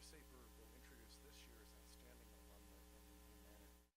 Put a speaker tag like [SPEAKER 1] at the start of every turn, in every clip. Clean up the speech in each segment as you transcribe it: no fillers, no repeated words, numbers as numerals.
[SPEAKER 1] saper will introduce this year's outstanding alumni in humanities.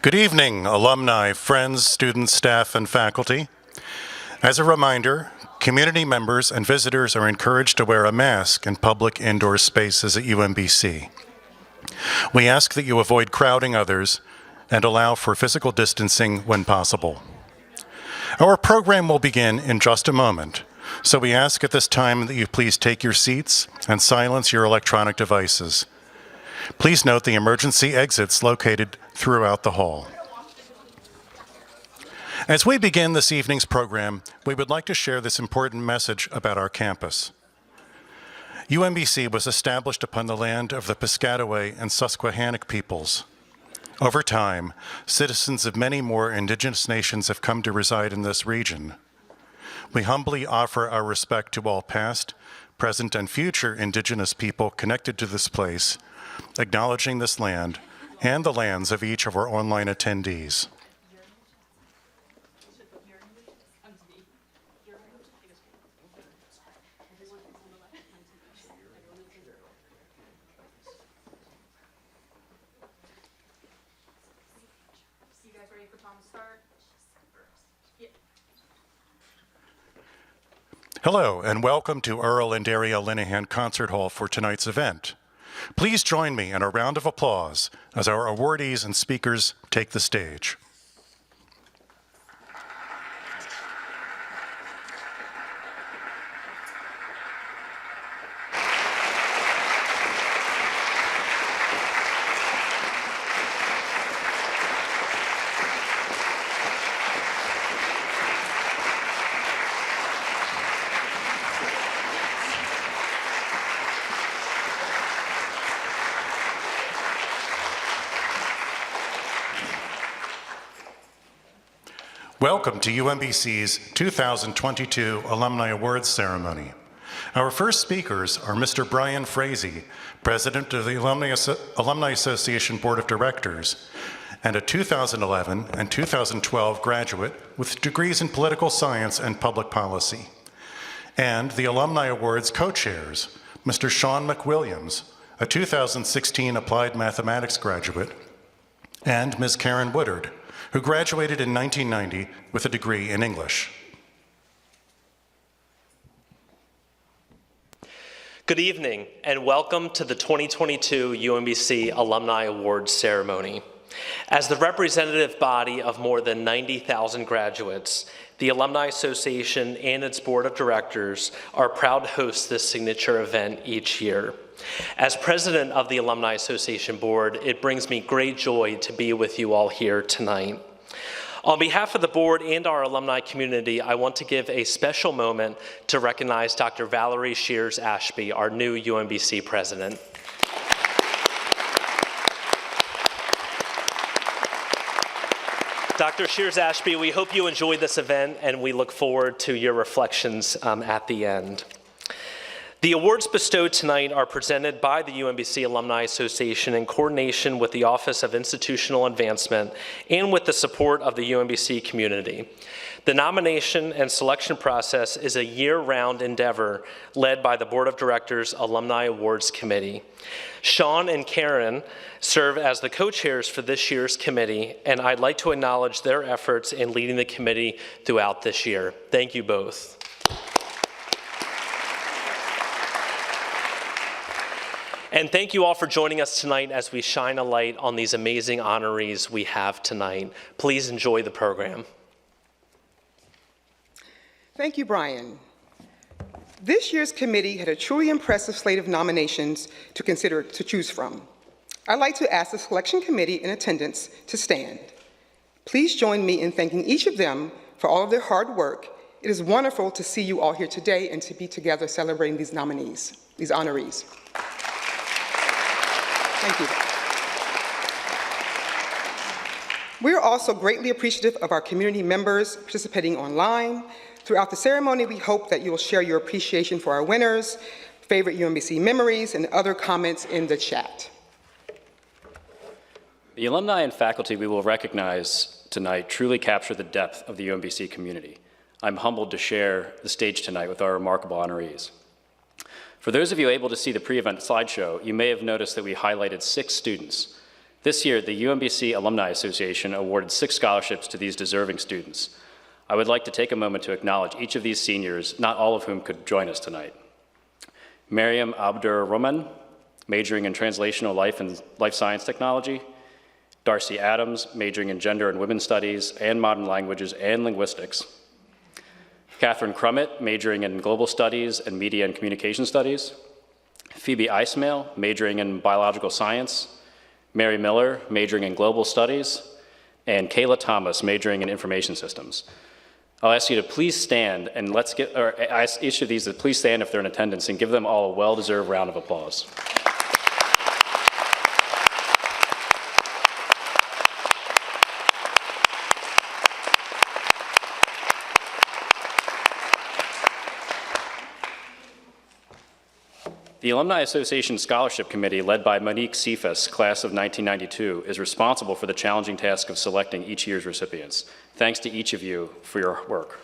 [SPEAKER 1] Good evening, alumni, friends, students, staff, and faculty. As a reminder, community members and visitors are encouraged to wear a mask in public indoor spaces at UMBC. We ask that you avoid crowding others and allow for physical distancing when possible. Our program will begin in just a moment, so we ask at this time that you please take your seats and silence your electronic devices. Please note the emergency exits located throughout the hall. As we begin this evening's program, we would like to share this important message about our campus. UMBC was established upon the land of the Piscataway and Susquehannock peoples. Over time, citizens of many more indigenous nations have come to reside in this region. We humbly offer our respect to all past, present, and future indigenous people connected to this place, acknowledging this land and the lands of each of our online attendees. Hello, and welcome to Earl and Daria Linehan Concert Hall for tonight's event. Please join me in a round of applause as our awardees and speakers take the stage. Welcome to UMBC's 2022 Alumni Awards ceremony. Our first speakers are Mr. Brian Frazee, President of the Alumni Association Board of Directors, and a 2011 and 2012 graduate with degrees in political science and public policy. And the Alumni Awards co-chairs, Mr. Sean McWilliams, a 2016 applied mathematics graduate, and Ms. Karen Woodard, who graduated in 1990 with a degree in English.
[SPEAKER 2] Good evening, and welcome to the 2022 UMBC Alumni Awards ceremony. As the representative body of more than 90,000 graduates, the Alumni Association and its board of directors are proud to host this signature event each year. As president of the Alumni Association board, it brings me great joy to be with you all here tonight. On behalf of the board and our alumni community, I want to give a special moment to recognize Dr. Valerie Shears Ashby, our new UMBC president. Dr. Shears Ashby, we hope you enjoyed this event, and we look forward to your reflections at the end. The awards bestowed tonight are presented by the UMBC Alumni Association in coordination with the Office of Institutional Advancement and with the support of the UMBC community. The nomination and selection process is a year-round endeavor led by the Board of Directors Alumni Awards Committee. Sean and Karen serve as the co-chairs for this year's committee, and I'd like to acknowledge their efforts in leading the committee throughout this year. Thank you both. And thank you all for joining us tonight as we shine a light on these amazing honorees we have tonight. Please enjoy the program.
[SPEAKER 3] Thank you, Brian. This year's committee had a truly impressive slate of nominations to choose from. I'd like to ask the selection committee in attendance to stand. Please join me in thanking each of them for all of their hard work. It is wonderful to see you all here today and to be together celebrating these nominees, these honorees. Thank you. We are also greatly appreciative of our community members participating online. Throughout the ceremony, we hope that you will share your appreciation for our winners, favorite UMBC memories, and other comments in the chat.
[SPEAKER 4] The alumni and faculty we will recognize tonight truly capture the depth of the UMBC community. I'm humbled to share the stage tonight with our remarkable honorees. For those of you able to see the pre-event slideshow, you may have noticed that we highlighted 6 students This year, the UMBC Alumni Association awarded 6 scholarships to these deserving students. I would like to take a moment to acknowledge each of these seniors, not all of whom could join us tonight. Mariam Abdur-Rahman, majoring in Translational Life and Life Science Technology. Darcy Adams, majoring in Gender and Women's Studies and Modern Languages and Linguistics. Catherine Crummett, majoring in Global Studies and Media and Communication Studies. Phoebe Ismail, majoring in Biological Science. Mary Miller, majoring in Global Studies. And Kayla Thomas, majoring in Information Systems. I'll ask you to please stand and ask each of these to please stand if they're in attendance and give them all a well-deserved round of applause. The Alumni Association Scholarship Committee, led by Monique Cephas, class of 1992, is responsible for the challenging task of selecting each year's recipients. Thanks to each of you for your work.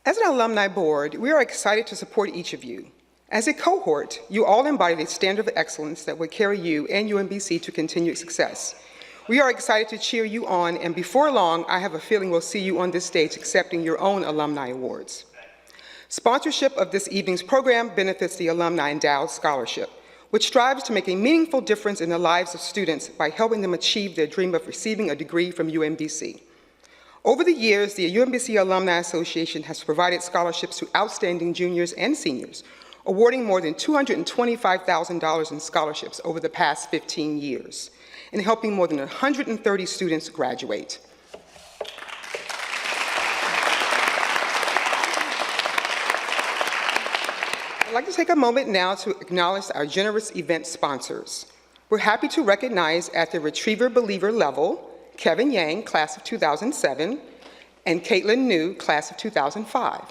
[SPEAKER 3] As an alumni board, we are excited to support each of you. As a cohort, you all embody the standard of excellence that will carry you and UMBC to continued success. We are excited to cheer you on, and before long, I have a feeling we'll see you on this stage accepting your own Alumni Awards. Sponsorship of this evening's program benefits the Alumni Endowed Scholarship, which strives to make a meaningful difference in the lives of students by helping them achieve their dream of receiving a degree from UMBC. Over the years, the UMBC Alumni Association has provided scholarships to outstanding juniors and seniors, awarding more than $225,000 in scholarships over the past 15 years, and helping more than 130 students graduate. I'd like to take a moment now to acknowledge our generous event sponsors. We're happy to recognize at the Retriever Believer level, Kevin Yang, class of 2007, and Caitlin New, class of 2005.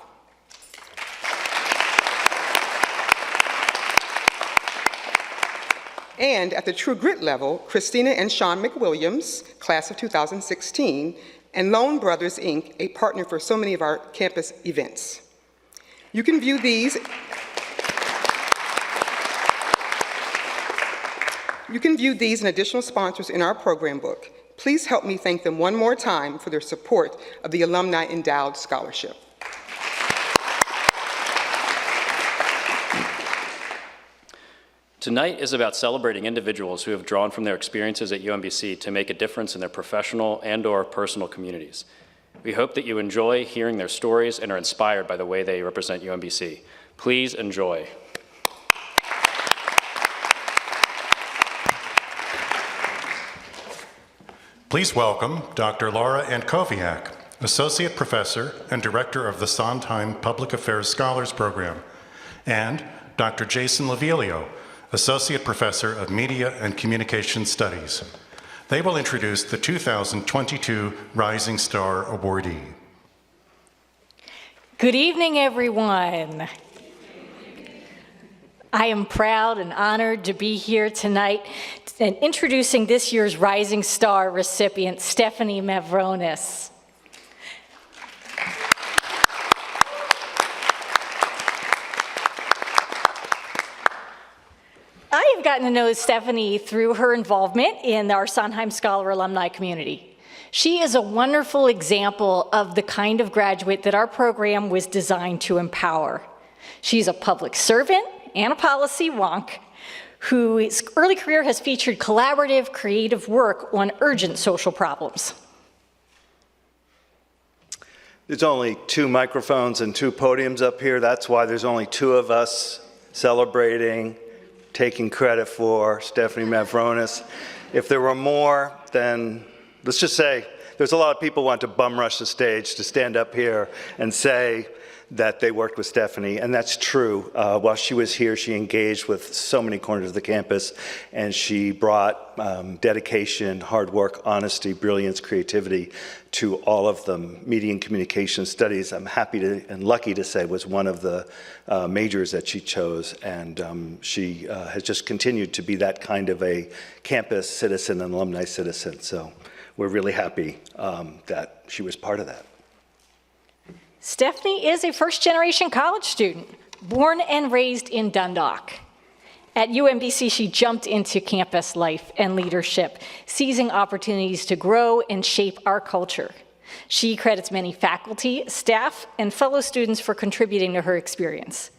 [SPEAKER 3] And at the True Grit level, Christina and Sean McWilliams, class of 2016, and Lone Brothers, Inc., a partner for so many of our campus events. You can view these and additional sponsors in our program book. Please help me thank them one more time for their support of the Alumni Endowed Scholarship.
[SPEAKER 4] Tonight is about celebrating individuals who have drawn from their experiences at UMBC to make a difference in their professional and/or personal communities. We hope that you enjoy hearing their stories and are inspired by the way they represent UMBC. Please enjoy.
[SPEAKER 1] Please welcome Dr. Laura Ankowiak, Associate Professor and Director of the Sondheim Public Affairs Scholars Program, and Dr. Jason Lavilio, Associate Professor of Media and Communication Studies. They will introduce the 2022 Rising Star Awardee.
[SPEAKER 5] Good evening, everyone. I am proud and honored to be here tonight and introducing this year's Rising Star recipient, Stephanie Mavronis. I have gotten to know Stephanie through her involvement in our Sondheim Scholar alumni community. She is a wonderful example of the kind of graduate that our program was designed to empower. She's a public servant and a policy wonk whose early career has featured collaborative, creative work on urgent social problems.
[SPEAKER 6] There's only 2 microphones and 2 podiums up here. That's why there's only 2 of us celebrating, taking credit for Stephanie Mavronis. If there were more, then let's just say there's a lot of people who want to bum rush the stage to stand up here and say that they worked with Stephanie, and that's true. While she was here, she engaged with so many corners of the campus, and she brought dedication, hard work, honesty, brilliance, creativity to all of them. Media and Communication Studies, I'm happy to and lucky to say, was one of the majors that she chose, and she has just continued to be that kind of a campus citizen and alumni citizen, so we're really happy that she was part of that.
[SPEAKER 5] Stephanie is a first-generation college student, born and raised in Dundalk. At UMBC, she jumped into campus life and leadership, seizing opportunities to grow and shape our culture. She credits many faculty, staff, and fellow students for contributing to her experience.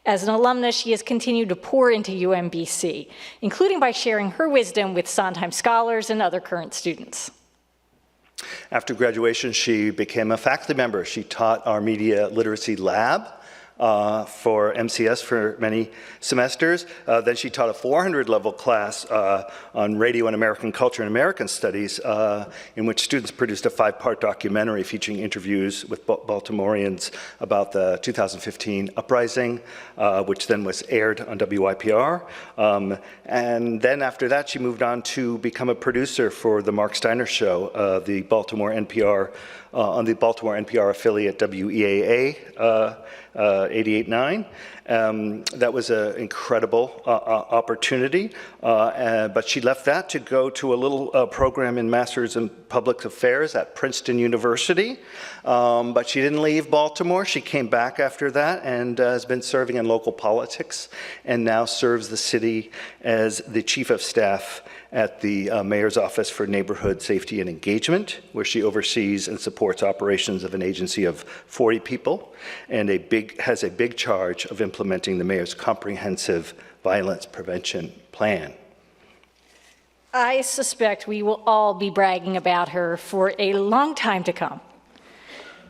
[SPEAKER 5] As an alumnus, she has continued to pour into UMBC, including by sharing her wisdom with Sondheim scholars and other current students.
[SPEAKER 6] After graduation, she became a faculty member. She taught our media literacy lab for MCS for many semesters. Then she taught a 400-level class on radio and American culture and American studies, in which students produced a 5-part documentary featuring interviews with Baltimoreans about the 2015 uprising, which then was aired on WYPR. And then after that, she moved on to become a producer for the Mark Steiner Show, the Baltimore NPR, on the Baltimore NPR affiliate WEAA 88.9. That was an incredible opportunity, but she left that to go to a little program in Masters in Public Affairs at Princeton University. But she didn't leave Baltimore. She came back after that and has been serving in local politics and now serves the city as the chief of staff at the Mayor's Office for Neighborhood Safety and Engagement, where she oversees and supports operations of an agency of 40 people and has a big charge of implementing the Mayor's comprehensive violence prevention plan.
[SPEAKER 5] I suspect we will all be bragging about her for a long time to come.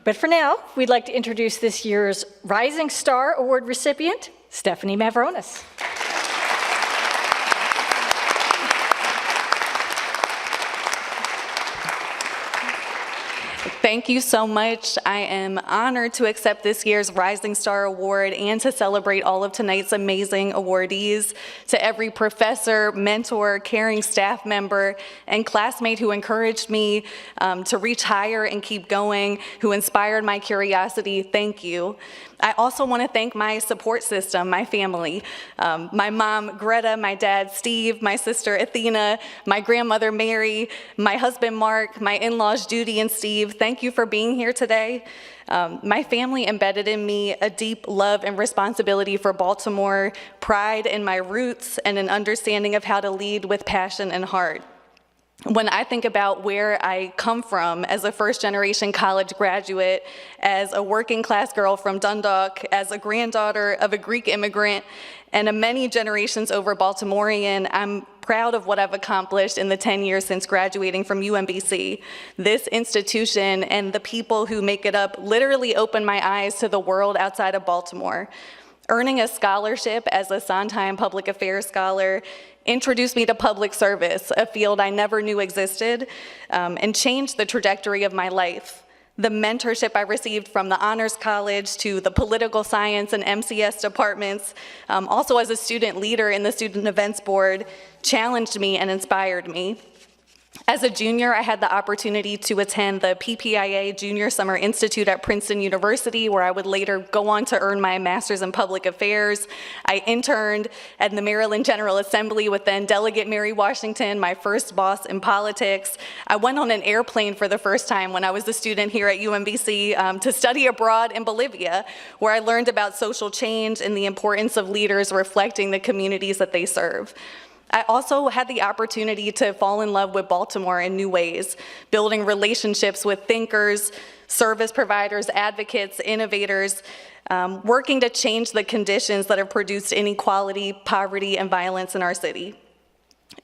[SPEAKER 5] But for now, we'd like to introduce this year's Rising Star Award recipient, Stephanie Mavronis.
[SPEAKER 7] Thank you so much. I am honored to accept this year's Rising Star Award and to celebrate all of tonight's amazing awardees. To every professor, mentor, caring staff member, and classmate who encouraged me to reach higher and keep going, who inspired my curiosity, thank you. I also want to thank my support system, my family, my mom, Greta, my dad, Steve, my sister, Athena, my grandmother, Mary, my husband, Mark, my in-laws, Judy and Steve. Thank you for being here today. My family embedded in me a deep love and responsibility for Baltimore, pride in my roots, and an understanding of how to lead with passion and heart. When I think about where I come from as a first-generation college graduate, as a working-class girl from Dundalk, as a granddaughter of a Greek immigrant, and a many generations over Baltimorean, I'm proud of what I've accomplished in the 10 years since graduating from UMBC. This institution and the people who make it up literally opened my eyes to the world outside of Baltimore. Earning a scholarship as a Sondheim Public Affairs Scholar introduced me to public service, a field I never knew existed, and changed the trajectory of my life. The mentorship I received from the Honors College to the political science and MCS departments, also as a student leader in the Student Events Board, challenged me and inspired me. As a junior, I had the opportunity to attend the PPIA Junior Summer Institute at Princeton University, where I would later go on to earn my master's in public affairs. I interned at the Maryland General Assembly with then Delegate Mary Washington, my first boss in politics. I went on an airplane for the first time when I was a student here at UMBC to study abroad in Bolivia, where I learned about social change and the importance of leaders reflecting the communities that they serve. I also had the opportunity to fall in love with Baltimore in new ways, building relationships with thinkers, service providers, advocates, innovators, working to change the conditions that have produced inequality, poverty, and violence in our city.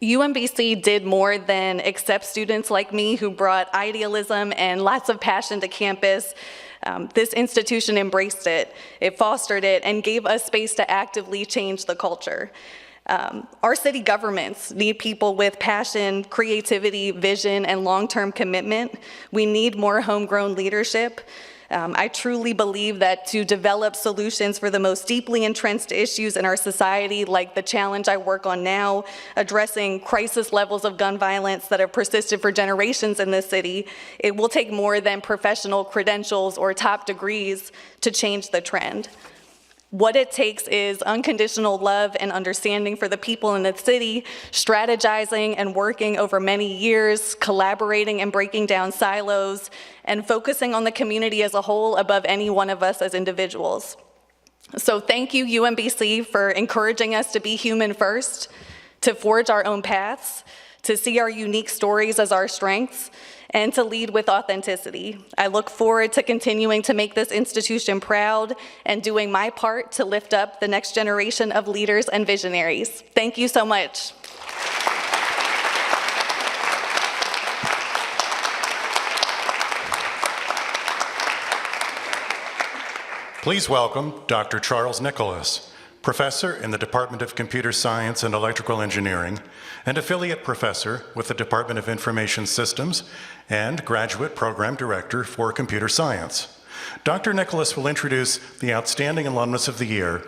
[SPEAKER 7] UMBC did more than accept students like me who brought idealism and lots of passion to campus. This institution embraced it, it fostered it, and gave us space to actively change the culture. Our city governments need people with passion, creativity, vision, and long-term commitment. We need more homegrown leadership. I truly believe that to develop solutions for the most deeply entrenched issues in our society, like the challenge I work on now, addressing crisis levels of gun violence that have persisted for generations in this city, it will take more than professional credentials or top degrees to change the trend. What it takes is unconditional love and understanding for the people in the city, strategizing and working over many years, collaborating and breaking down silos, and focusing on the community as a whole above any one of us as individuals. So thank you, UMBC, for encouraging us to be human first, to forge our own paths, to see our unique stories as our strengths, and to lead with authenticity. I look forward to continuing to make this institution proud and doing my part to lift up the next generation of leaders and visionaries. Thank you so much.
[SPEAKER 1] Please welcome Dr. Charles Nicholas, professor in the Department of Computer Science and Electrical Engineering, and affiliate professor with the Department of Information Systems and graduate program director for computer science. Dr. Nicholas will introduce the Outstanding Alumnus of the Year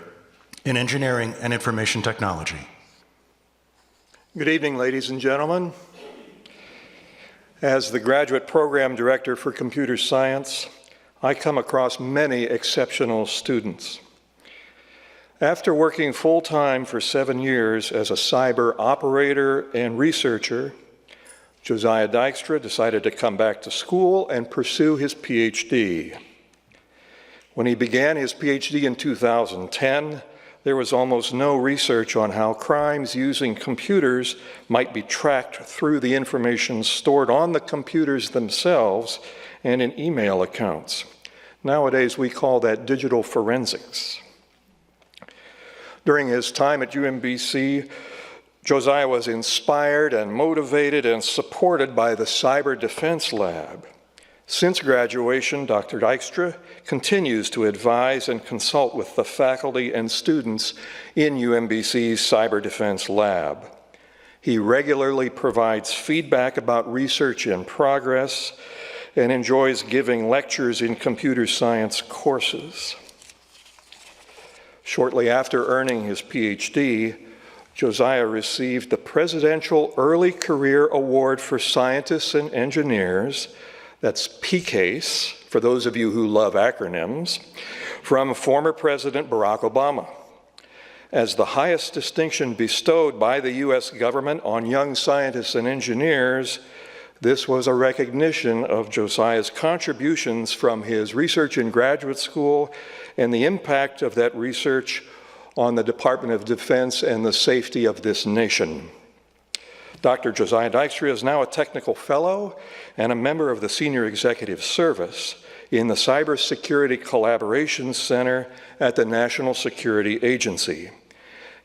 [SPEAKER 1] in Engineering and Information Technology.
[SPEAKER 8] Good evening, ladies and gentlemen. As the graduate program director for computer science, I come across many exceptional students. After working full-time for 7 years as a cyber operator and researcher, Josiah Dykstra decided to come back to school and pursue his PhD. When he began his PhD in 2010, there was almost no research on how crimes using computers might be tracked through the information stored on the computers themselves and in email accounts. Nowadays, we call that digital forensics. During his time at UMBC, Josiah was inspired and motivated and supported by the Cyber Defense Lab. Since graduation, Dr. Dykstra continues to advise and consult with the faculty and students in UMBC's Cyber Defense Lab. He regularly provides feedback about research in progress and enjoys giving lectures in computer science courses. Shortly after earning his PhD, Josiah received the Presidential Early Career Award for Scientists and Engineers, that's PCASE, for those of you who love acronyms, from former President Barack Obama. As the highest distinction bestowed by the U.S. government on young scientists and engineers, this was a recognition of Josiah's contributions from his research in graduate school and the impact of that research on the Department of Defense and the safety of this nation. Dr. Josiah Dykstra is now a technical fellow and a member of the Senior Executive Service in the Cybersecurity Collaboration Center at the National Security Agency.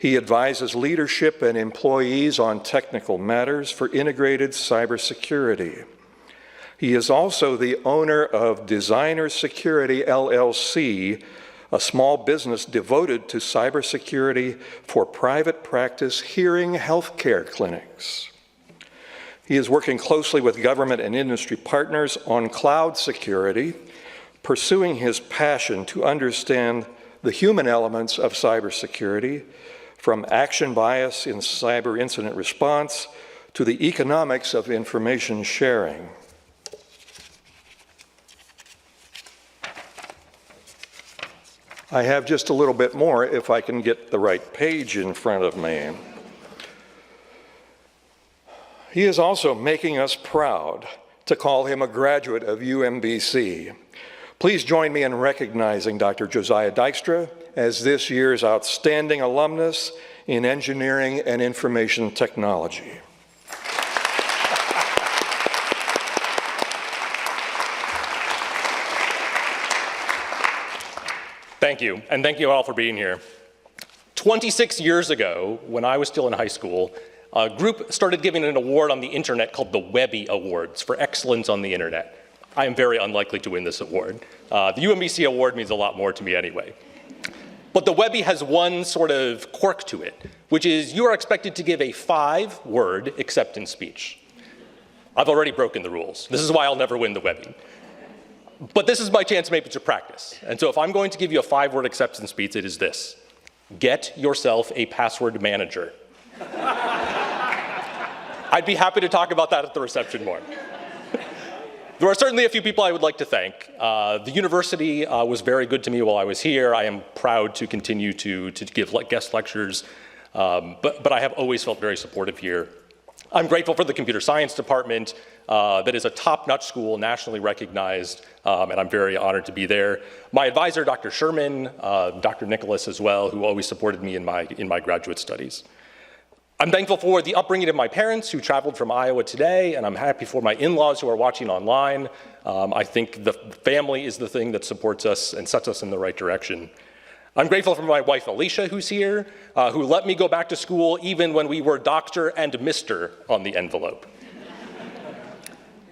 [SPEAKER 8] He advises leadership and employees on technical matters for integrated cybersecurity. He is also the owner of Designer Security LLC, a small business devoted to cybersecurity for private practice hearing healthcare clinics. He is working closely with government and industry partners on cloud security, pursuing his passion to understand the human elements of cybersecurity, from action bias in cyber incident response to the economics of information sharing. I have just a little bit more if I can get the right page in front of me. He is also making us proud to call him a graduate of UMBC. Please join me in recognizing Dr. Josiah Dykstra as this year's Outstanding Alumnus in Engineering and Information Technology.
[SPEAKER 9] Thank you, and thank you all for being here. 26 years ago, when I was still in high school, a group started giving an award on the internet called the Webby Awards for excellence on the internet. I am very unlikely to win this award. The UMBC award means a lot more to me anyway. But the Webby has one sort of quirk to it, which is you are expected to give a 5-word acceptance speech. I've already broken the rules. This is why I'll never win the Webby. But this is my chance maybe to practice. And so if I'm going to give you a 5-word acceptance speech, it is this: get yourself a password manager. I'd be happy to talk about that at the reception more. There are certainly a few people I would like to thank. The university was very good to me while I was here. I am proud to continue to give guest lectures, but I have always felt very supportive here. I'm grateful for the computer science department. that is a top-notch school, nationally recognized, and I'm very honored to be there. My advisor, Dr. Sherman, Dr. Nicholas as well, who always supported me in my graduate studies. I'm thankful for the upbringing of my parents who traveled from Iowa today, and I'm happy for my in-laws who are watching online. I think the family is the thing that supports us and sets us in the right direction. I'm grateful for my wife, Alicia, who's here, who let me go back to school even when we were Dr. and Mr. on the envelope.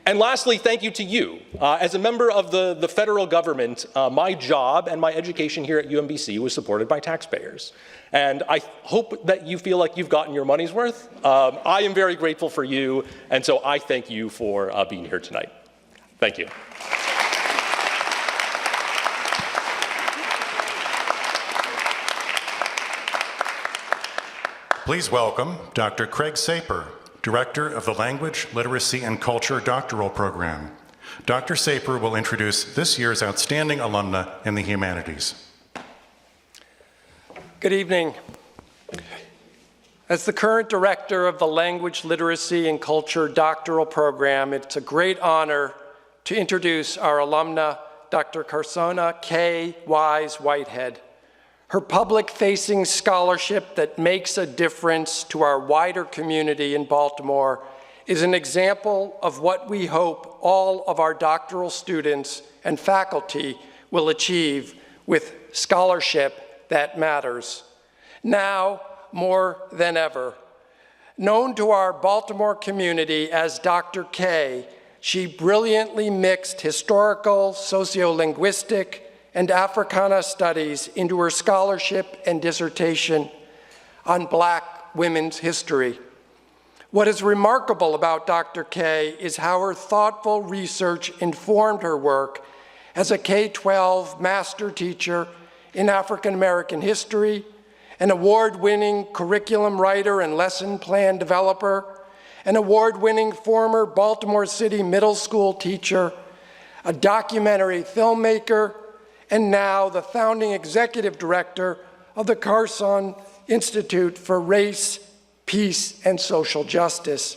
[SPEAKER 9] And lastly, thank you to you. As a member of the federal government, my job and my education here at UMBC was supported by taxpayers. And I hope that you feel like you've gotten your money's worth. I am very grateful for you, and so I thank you for being here tonight. Thank you.
[SPEAKER 1] Please welcome Dr. Craig Saper, Director of the Language, Literacy, and Culture Doctoral Program. Dr. Saper will introduce this year's outstanding alumna in the humanities.
[SPEAKER 10] Good evening. As the current director of the Language, Literacy, and Culture Doctoral Program, it's a great honor to introduce our alumna, Dr. Carsona K. Wise Whitehead. Her public-facing scholarship that makes a difference to our wider community in Baltimore is an example of what we hope all of our doctoral students and faculty will achieve with scholarship that matters. Now, more than ever. Known to our Baltimore community as Dr. K, she brilliantly mixed historical, sociolinguistic, and Africana studies into her scholarship and dissertation on Black women's history. What is remarkable about Dr. K is how her thoughtful research informed her work as a K-12 master teacher in African American history, an award-winning curriculum writer and lesson plan developer, an award-winning former Baltimore City middle school teacher, a documentary filmmaker, and now the founding executive director of the Carson Institute for Race, Peace, and Social Justice.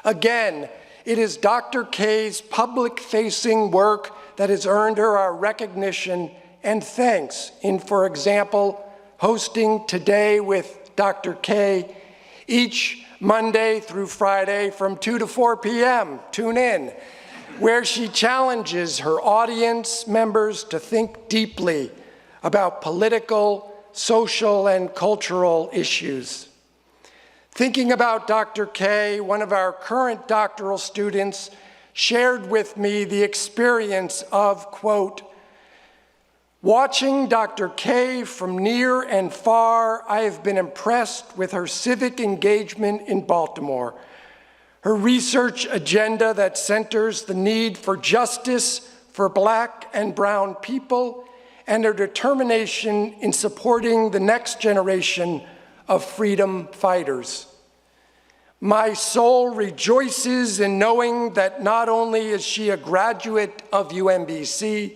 [SPEAKER 10] Again, it is Dr. K's public-facing work that has earned her our recognition and thanks in, for example, hosting Today with Dr. K each Monday through Friday from 2 to 4 p.m. Tune in, where she challenges her audience members to think deeply about political, social, and cultural issues. Thinking about Dr. K, one of our current doctoral students shared with me the experience of, quote, watching Dr. K from near and far, I have been impressed with her civic engagement in Baltimore, her research agenda that centers the need for justice for Black and brown people, and her determination in supporting the next generation of freedom fighters. My soul rejoices in knowing that not only is she a graduate of UMBC,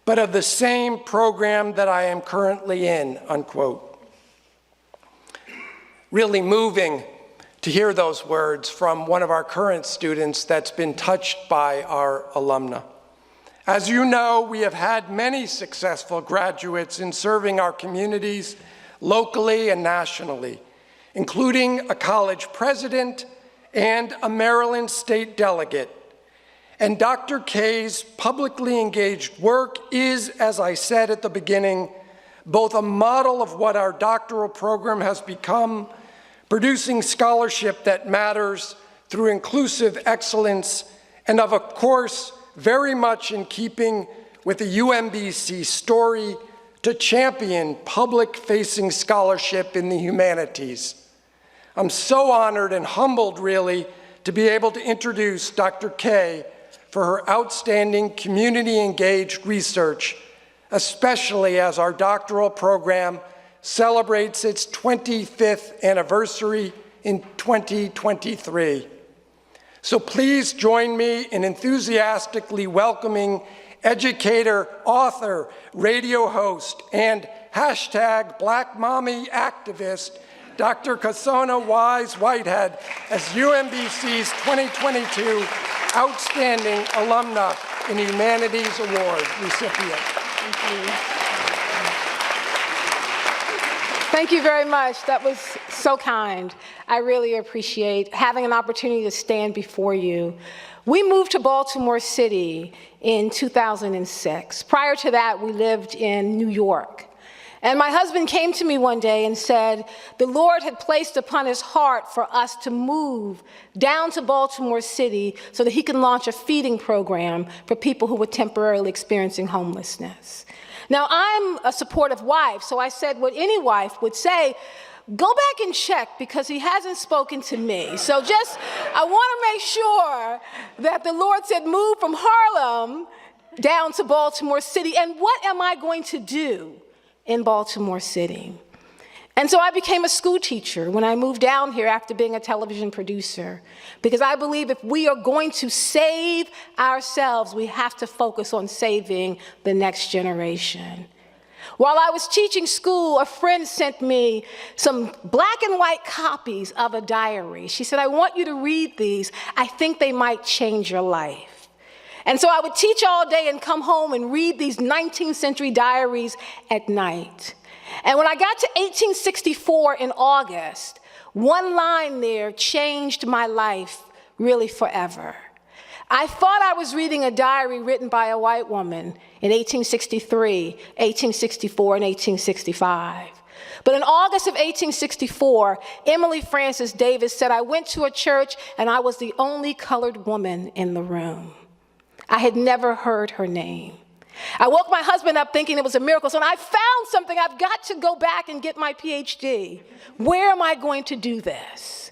[SPEAKER 10] but of the same program that I am currently in, unquote. Really moving to hear those words from one of our current students that's been touched by our alumna. As you know, we have had many successful graduates in serving our communities locally and nationally, including a college president and a Maryland state delegate. And Dr. K's publicly engaged work is, as I said at the beginning, both a model of what our doctoral program has become, producing scholarship that matters through inclusive excellence, and of course, very much in keeping with the UMBC story to champion public-facing scholarship in the humanities. I'm so honored and humbled, really, to be able to introduce Dr. K for her outstanding community-engaged research, especially as our doctoral program celebrates its 25th anniversary in 2023. So please join me in enthusiastically welcoming educator, author, radio host, and #BlackMommyActivist, Dr. Kasona Wise Whitehead as UMBC's 2022 Outstanding Alumna in Humanities Award recipient.
[SPEAKER 11] Thank you. Thank you very much. That was so kind. I really appreciate having an opportunity to stand before you. We moved to Baltimore City in 2006. Prior to that, we lived in New York. And my husband came to me one day and said, the Lord had placed upon his heart for us to move down to Baltimore City so that he can launch a feeding program for people who were temporarily experiencing homelessness. Now, I'm a supportive wife, so I said what any wife would say, go back and check because he hasn't spoken to me. So I want to make sure that the Lord said move from Harlem down to Baltimore City, and what am I going to do in Baltimore City? And so I became a school teacher when I moved down here after being a television producer, because I believe if we are going to save ourselves, we have to focus on saving the next generation. While I was teaching school, a friend sent me some black and white copies of a diary. She said, I want you to read these. I think they might change your life. And so I would teach all day and come home and read these 19th century diaries at night. And when I got to 1864 in August, one line there changed my life really forever. I thought I was reading a diary written by a white woman in 1863, 1864, and 1865. But in August of 1864, Emily Frances Davis said, I went to a church and I was the only colored woman in the room. I had never heard her name. I woke my husband up thinking it was a miracle. So when I found something, I've got to go back and get my PhD. Where am I going to do this?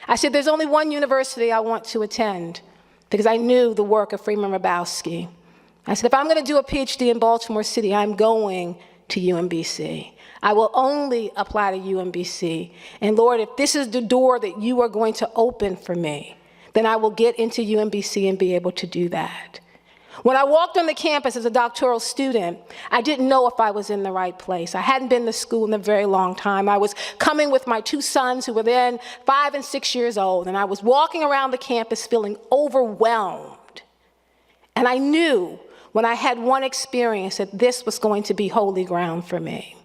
[SPEAKER 11] I said, there's only one university I want to attend, because I knew the work of Freeman Hrabowski. I said, if I'm going to do a PhD in Baltimore City, I'm going to UMBC. I will only apply to UMBC. And Lord, if this is the door that you are going to open for me, then I will get into UMBC and be able to do that. When I walked on the campus as a doctoral student, I didn't know if I was in the right place. I hadn't been to school in a very long time. I was coming with my two sons who were then 5 and 6 years old, and I was walking around the campus feeling overwhelmed. And I knew when I had one experience that this was going to be holy ground for me.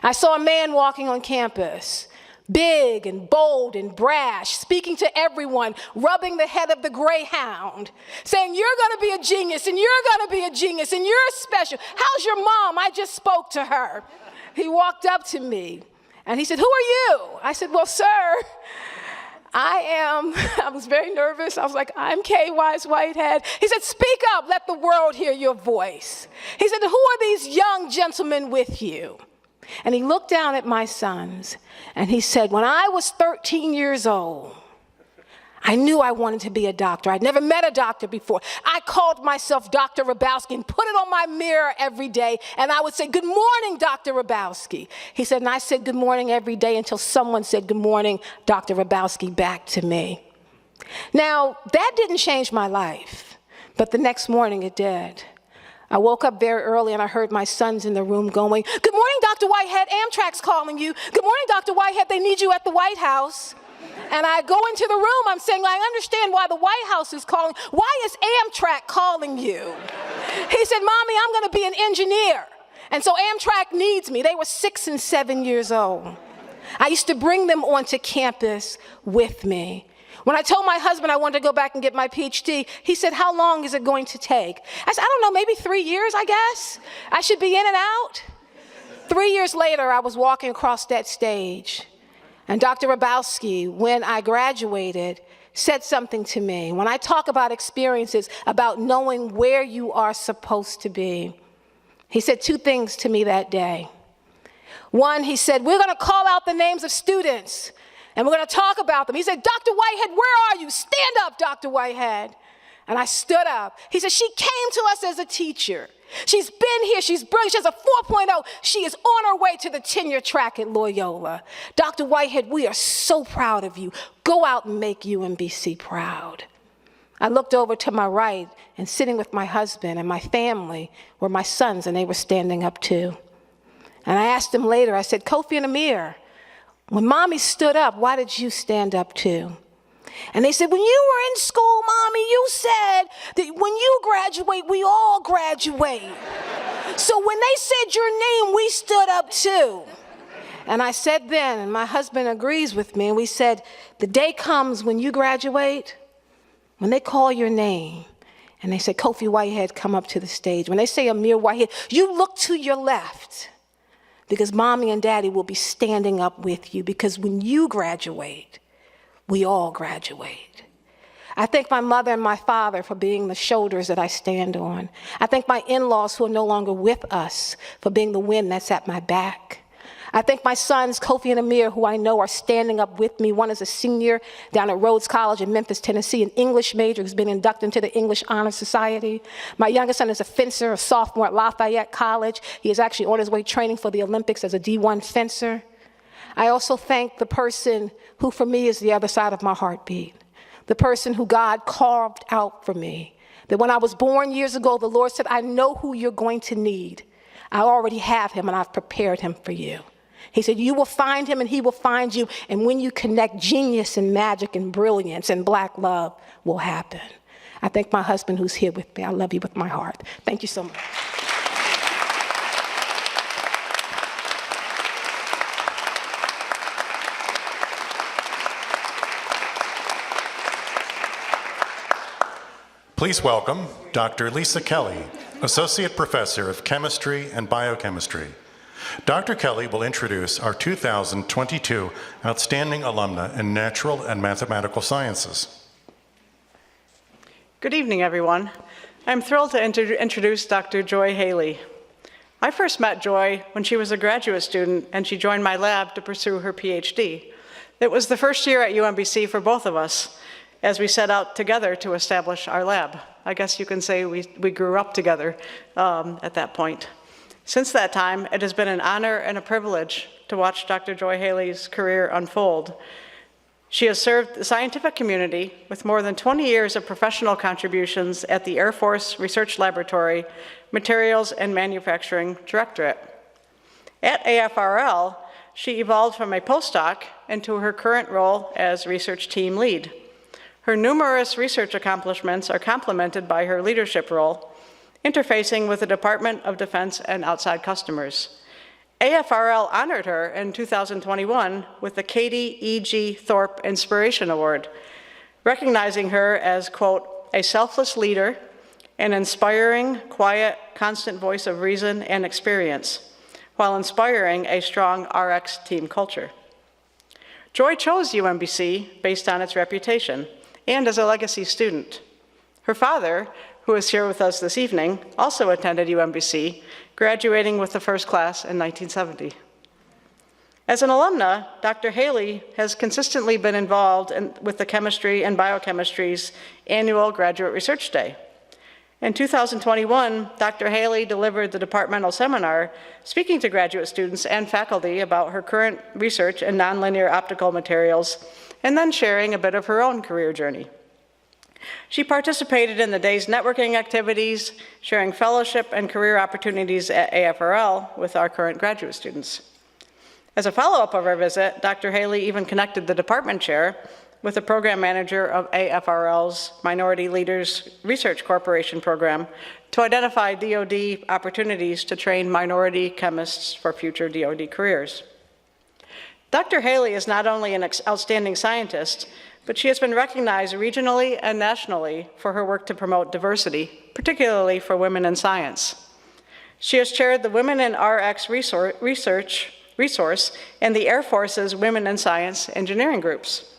[SPEAKER 11] I saw a man walking on campus, big and bold and brash, speaking to everyone, rubbing the head of the greyhound, saying, you're going to be a genius, and you're going to be a genius, and you're special. How's your mom? I just spoke to her. He walked up to me, and he said, who are you? I said, well, sir, I was very nervous. I was like, I'm Kay Wise Whitehead. He said, speak up, let the world hear your voice. He said, who are these young gentlemen with you? And he looked down at my sons, and he said, when I was 13 years old, I knew I wanted to be a doctor. I'd never met a doctor before. I called myself Dr. Hrabowski and put it on my mirror every day, and I would say, good morning, Dr. Hrabowski. He said, and I said good morning every day until someone said good morning, Dr. Hrabowski, back to me. Now, that didn't change my life, but the next morning it did. I woke up very early and I heard my sons in the room going, good morning, Dr. Whitehead, Amtrak's calling you. Good morning, Dr. Whitehead, they need you at the White House. And I go into the room, I'm saying, I understand why the White House is calling. Why is Amtrak calling you? He said, Mommy, I'm going to be an engineer. And so Amtrak needs me. They were 6 and 7 years old. I used to bring them onto campus with me. When I told my husband I wanted to go back and get my PhD, he said, how long is it going to take? I said, I don't know, maybe 3 years, I guess. I should be in and out. 3 years later, I was walking across that stage, and Dr. Hrabowski, when I graduated, said something to me. When I talk about experiences, about knowing where you are supposed to be, he said 2 things to me that day. One, he said, we're going to call out the names of students, and we're going to talk about them. He said, Dr. Whitehead, where are you? Stand up, Dr. Whitehead. And I stood up. He said, she came to us as a teacher. She's been here. She's brilliant. She has a 4.0. She is on her way to the tenure track at Loyola. Dr. Whitehead, we are so proud of you. Go out and make UMBC proud. I looked over to my right, and sitting with my husband and my family were my sons, and they were standing up too. And I asked them later, I said, Kofi and Amir, When Mommy stood up, why did you stand up too? And they said, when you were in school, Mommy, you said that when you graduate, we all graduate. So when they said your name, we stood up too. And I said then, and my husband agrees with me, and we said, the day comes when you graduate, when they call your name, and they say, Kofi Whitehead, come up to the stage. When they say Amir Whitehead, you look to your left, because Mommy and Daddy will be standing up with you, because when you graduate, we all graduate. I thank my mother and my father for being the shoulders that I stand on. I thank my in-laws who are no longer with us for being the wind that's at my back. I thank my sons, Kofi and Amir, who I know are standing up with me. One is a senior down at Rhodes College in Memphis, Tennessee, an English major who's been inducted into the English Honor Society. My youngest son is a fencer, a sophomore at Lafayette College. He is actually on his way training for the Olympics as a D1 fencer. I also thank the person who for me is the other side of my heartbeat, the person who God carved out for me. That when I was born years ago, the Lord said, I know who you're going to need. I already have him and I've prepared him for you. He said, you will find him and he will find you. And when you connect, genius and magic and brilliance and black love will happen. I thank my husband who's here with me. I love you with my heart. Thank you so much.
[SPEAKER 1] Please welcome Dr. Lisa Kelly, Associate Professor of Chemistry and Biochemistry. Dr. Kelly will introduce our 2022 Outstanding Alumna in Natural and Mathematical Sciences.
[SPEAKER 12] Good evening, everyone. I'm thrilled to introduce Dr. Joy Haley. I first met Joy when she was a graduate student and she joined my lab to pursue her PhD. It was the first year at UMBC for both of us as we set out together to establish our lab. I guess you can say we grew up together at that point. Since that time, it has been an honor and a privilege to watch Dr. Joy Haley's career unfold. She has served the scientific community with more than 20 years of professional contributions at the Air Force Research Laboratory, Materials and Manufacturing Directorate. At AFRL, she evolved from a postdoc into her current role as research team lead. Her numerous research accomplishments are complemented by her leadership role, interfacing with the Department of Defense and outside customers. AFRL honored her in 2021 with the Katie E.G. Thorpe Inspiration Award, recognizing her as, quote, a selfless leader, an inspiring, quiet, constant voice of reason and experience, while inspiring a strong RX team culture. Joy chose UMBC based on its reputation and as a legacy student. Her father, who is here with us this evening, also attended UMBC, graduating with the first class in 1970. As an alumna, Dr. Haley has consistently been involved with the Chemistry and Biochemistry's annual Graduate Research Day. In 2021, Dr. Haley delivered the departmental seminar, speaking to graduate students and faculty about her current research in nonlinear optical materials, and then sharing a bit of her own career journey. She participated in the day's networking activities, sharing fellowship and career opportunities at AFRL with our current graduate students. As a follow-up of our visit, Dr. Haley even connected the department chair with the program manager of AFRL's Minority Leaders Research Corporation program to identify DoD opportunities to train minority chemists for future DoD careers. Dr. Haley is not only an outstanding scientist, but she has been recognized regionally and nationally for her work to promote diversity, particularly for women in science. She has chaired the Women in RX Resource and the Air Force's Women in Science engineering groups,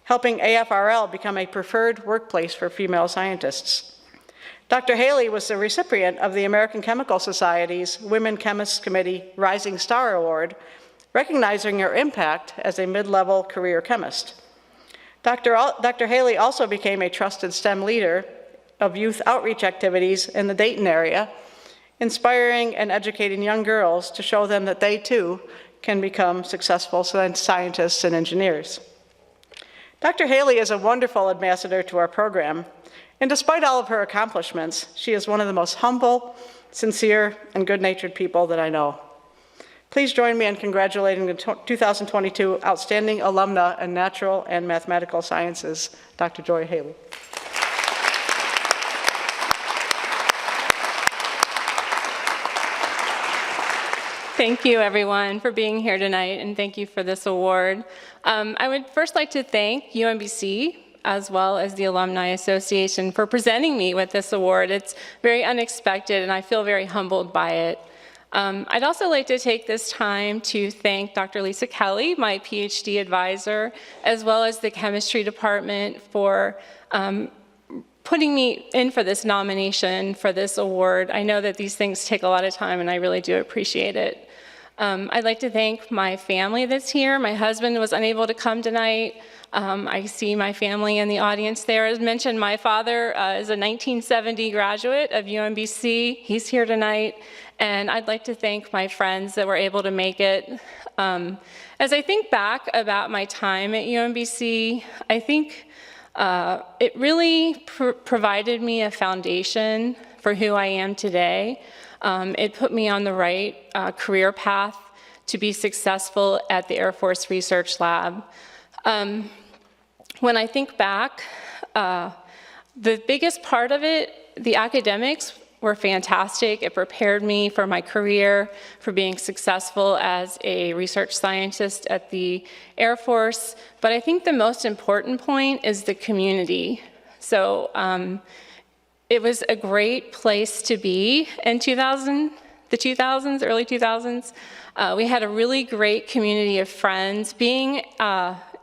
[SPEAKER 12] helping AFRL become a preferred workplace for female scientists. Dr. Haley was the recipient of the American Chemical Society's Women Chemists Committee Rising Star Award, recognizing her impact as a mid-level career chemist. Dr. Haley also became a trusted STEM leader of youth outreach activities in the Dayton area, inspiring and educating young girls to show them that they too can become successful scientists and engineers. Dr. Haley is a wonderful ambassador to our program, and despite all of her accomplishments, she is one of the most humble, sincere, and good-natured people that I know. Please join me in congratulating the 2022 Outstanding Alumna in Natural and Mathematical Sciences, Dr. Joy Haley.
[SPEAKER 13] Thank you, everyone, for being here tonight, and thank you for this award. I would first like to thank UMBC, as well as the Alumni Association, for presenting me with this award. It's very unexpected, and I feel very humbled by it. I'd also like to take this time to thank Dr. Lisa Kelly, my PhD advisor, as well as the chemistry department for putting me in for this nomination for this award. I know that these things take a lot of time, and I really do appreciate it. I'd like to thank my family that's here. My husband was unable to come tonight. I see my family in the audience there. As mentioned, my father is a 1970 graduate of UMBC. He's here tonight. And I'd like to thank my friends that were able to make it. As I think back about my time at UMBC, I think it really provided me a foundation for who I am today. It put me on the right career path to be successful at the Air Force Research Lab. When I think back, the biggest part of it, the academics were fantastic. It prepared me for my career, for being successful as a research scientist at the Air Force. But I think the most important point is the community. So it was a great place to be in the 2000s, early 2000s. We had a really great community of friends. Being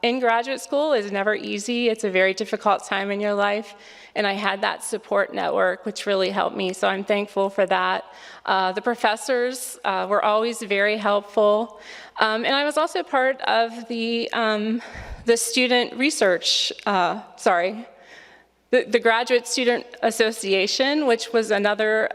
[SPEAKER 13] in graduate school is never easy. It's a very difficult time in your life. And I had that support network, which really helped me, so I'm thankful for that. The professors were always very helpful. And I was also part of the student research, the Graduate Student Association, which was another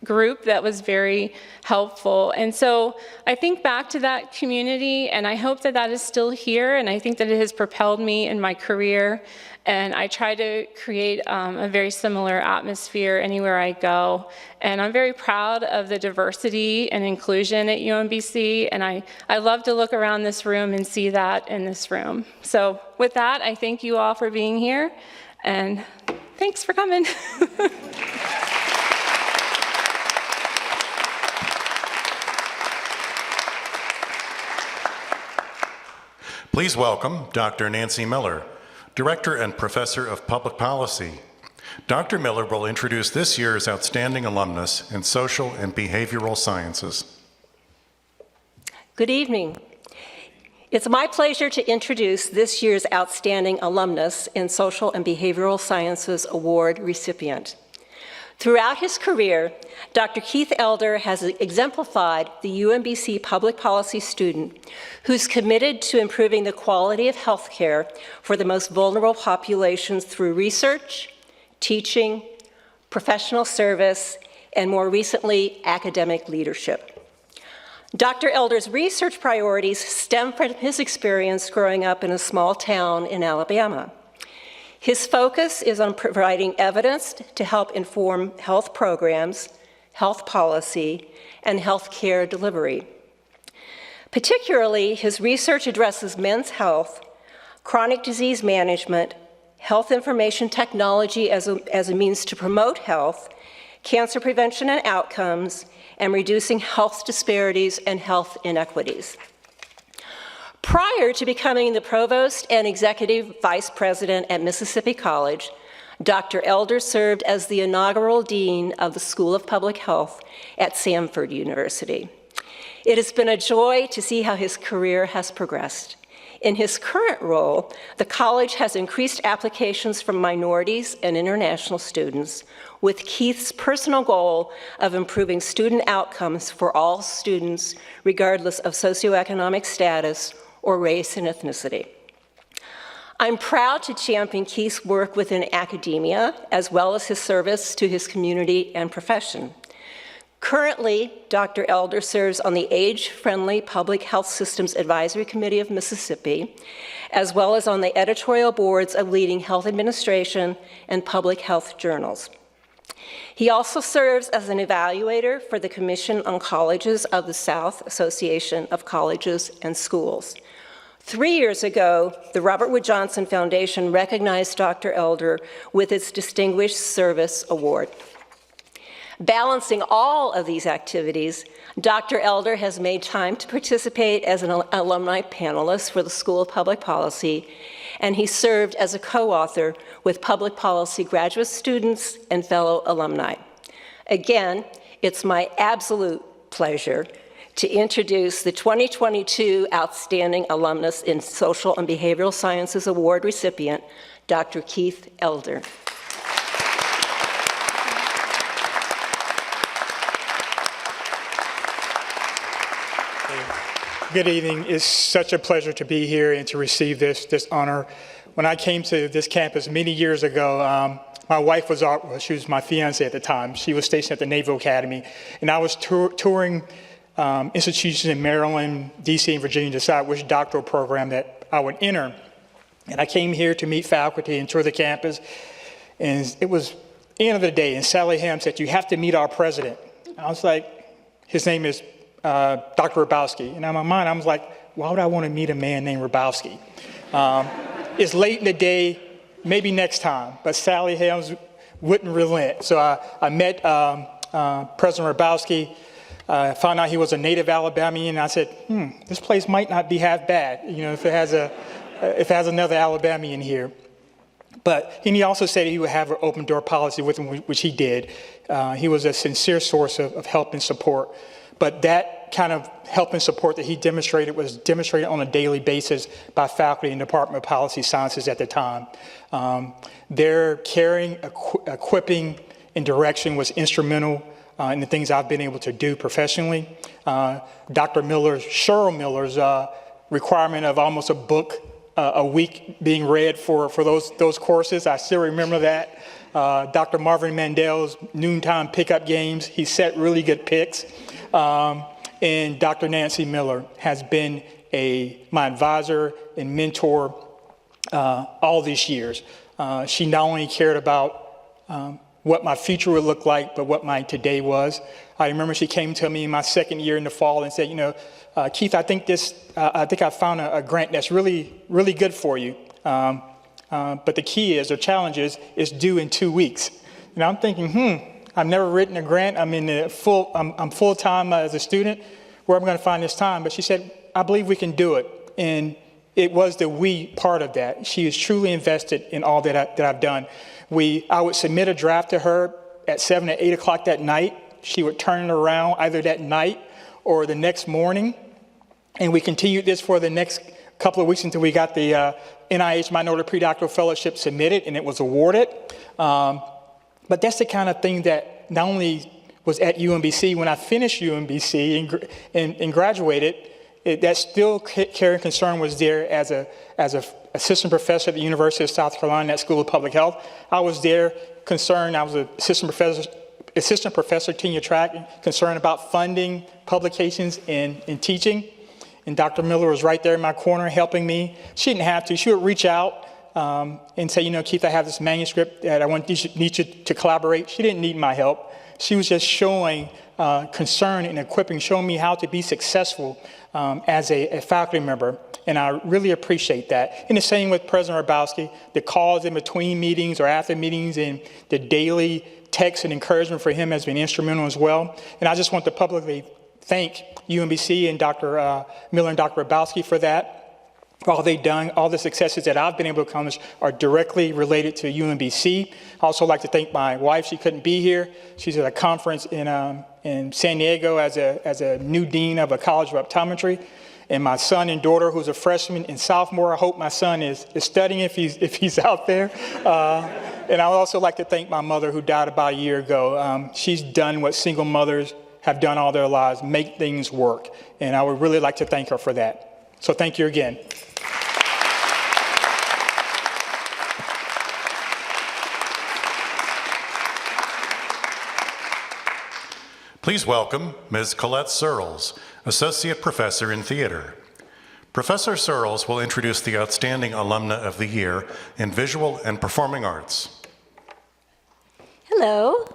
[SPEAKER 13] group that was very helpful. And so I think back to that community, and I hope that that is still here, and I think that it has propelled me in my career. And I try to create a very similar atmosphere anywhere I go. And I'm very proud of the diversity and inclusion at UMBC, and I love to look around this room and see that in this room. So with that, I thank you all for being here, and thanks for coming.
[SPEAKER 1] Please welcome Dr. Nancy Miller, Director and Professor of Public Policy. Dr. Miller will introduce this year's Outstanding Alumnus in Social and Behavioral Sciences.
[SPEAKER 14] Good evening. It's my pleasure to introduce this year's Outstanding Alumnus in Social and Behavioral Sciences Award recipient. Throughout his career, Dr. Keith Elder has exemplified the UMBC public policy student who's committed to improving the quality of health care for the most vulnerable populations through research, teaching, professional service, and more recently, academic leadership. Dr. Elder's research priorities stem from his experience growing up in a small town in Alabama. His focus is on providing evidence to help inform health programs, health policy, and health care delivery. Particularly, his research addresses men's health, chronic disease management, health information technology as a means to promote health, cancer prevention and outcomes, and reducing health disparities and health inequities. Prior to becoming the provost and executive vice president at Mississippi College, Dr. Elder served as the inaugural dean of the School of Public Health at Samford University. It has been a joy to see how his career has progressed. In his current role, the college has increased applications from minorities and international students, with Keith's personal goal of improving student outcomes for all students, regardless of socioeconomic status or race and ethnicity. I'm proud to champion Keith's work within academia, as well as his service to his community and profession. Currently, Dr. Elder serves on the Age-Friendly Public Health Systems Advisory Committee of Mississippi, as well as on the editorial boards of leading health administration and public health journals. He also serves as an evaluator for the Commission on Colleges of the South Association of Colleges and Schools. 3 years ago, the Robert Wood Johnson Foundation recognized Dr. Elder with its Distinguished Service Award. Balancing all of these activities, Dr. Elder has made time to participate as an alumni panelist for the School of Public Policy, and he served as a co-author with public policy graduate students and fellow alumni. Again, it's my absolute pleasure to introduce the 2022 Outstanding Alumnus in Social and Behavioral Sciences Award recipient, Dr. Keith Elder.
[SPEAKER 15] Good evening. It's such a pleasure to be here and to receive this honor. When I came to this campus many years ago, my wife she was my fiance at the time. She was stationed at the Naval Academy, and I was touring institutions in Maryland, DC, and Virginia to decide which doctoral program that I would enter. And I came here to meet faculty and tour the campus, and it was the end of the day, and Sally Ham said, "You have to meet our president." I was like, his name is Dr. Hrabowski. And in my mind, I was like, why would I want to meet a man named Hrabowski? It's late in the day, maybe next time, but Sally Helms wouldn't relent. So I met President Hrabowski, found out he was a native Alabamian, and I said, this place might not be half bad, you know, if it has another Alabamian here. But he also said he would have an open door policy with him, which he did. He was a sincere source of help and support. But that kind of help and support that he demonstrated was demonstrated on a daily basis by faculty in the Department of Policy Sciences at the time. Their caring, equipping, and direction was instrumental in the things I've been able to do professionally. Dr. Cheryl Miller's requirement of almost a book a week being read for those courses, I still remember that. Dr. Marvin Mandel's noontime pickup games, he set really good picks. And Dr. Nancy Miller has been my advisor and mentor all these years. She not only cared about what my future would look like, but what my today was. I remember she came to me in my second year in the fall and said, Keith, I think I found a grant that's really, really good for you. But the key is, or challenge is, it's due in 2 weeks. And I'm thinking, I've never written a grant. I'm full-time as a student. Where am I going to find this time? But she said, I believe we can do it. And it was the we part of that. She is truly invested in all that I've done. I would submit a draft to her at 7 or 8 o'clock that night. She would turn it around either that night or the next morning. And we continued this for the next couple of weeks until we got the NIH Minority Predoctoral Fellowship submitted and it was awarded. But that's the kind of thing that not only was at UMBC, when I finished UMBC and graduated, that still care and concern was there as a assistant professor at the University of South Carolina at School of Public Health. I was there concerned, I was an assistant professor tenure track, concerned about funding, publications, and teaching. And Dr. Miller was right there in my corner helping me. She didn't have to. She would reach out and say, Keith, I have this manuscript that I need you to collaborate. She didn't need my help. She was just showing concern and equipping, showing me how to be successful as a faculty member. And I really appreciate that. And the same with President Hrabowski, the calls in between meetings or after meetings and the daily text and encouragement for him has been instrumental as well. And I just want to publicly thank UMBC and Dr. Miller and Dr. Hrabowski for that. For all they've done, all the successes that I've been able to accomplish are directly related to UMBC. I also like to thank my wife. She couldn't be here. She's at a conference in San Diego as a new dean of a college of optometry. And my son and daughter, who's a freshman and sophomore, I hope my son is studying if he's out there. And I would also like to thank my mother, who died about a year ago. She's done what single mothers have done all their lives, make things work. And I would really like to thank her for that. So thank you again.
[SPEAKER 1] Please welcome Ms. Colette Searles, Associate Professor in Theater. Professor Searles will introduce the Outstanding Alumna of the Year in Visual and Performing Arts.
[SPEAKER 16] Hello.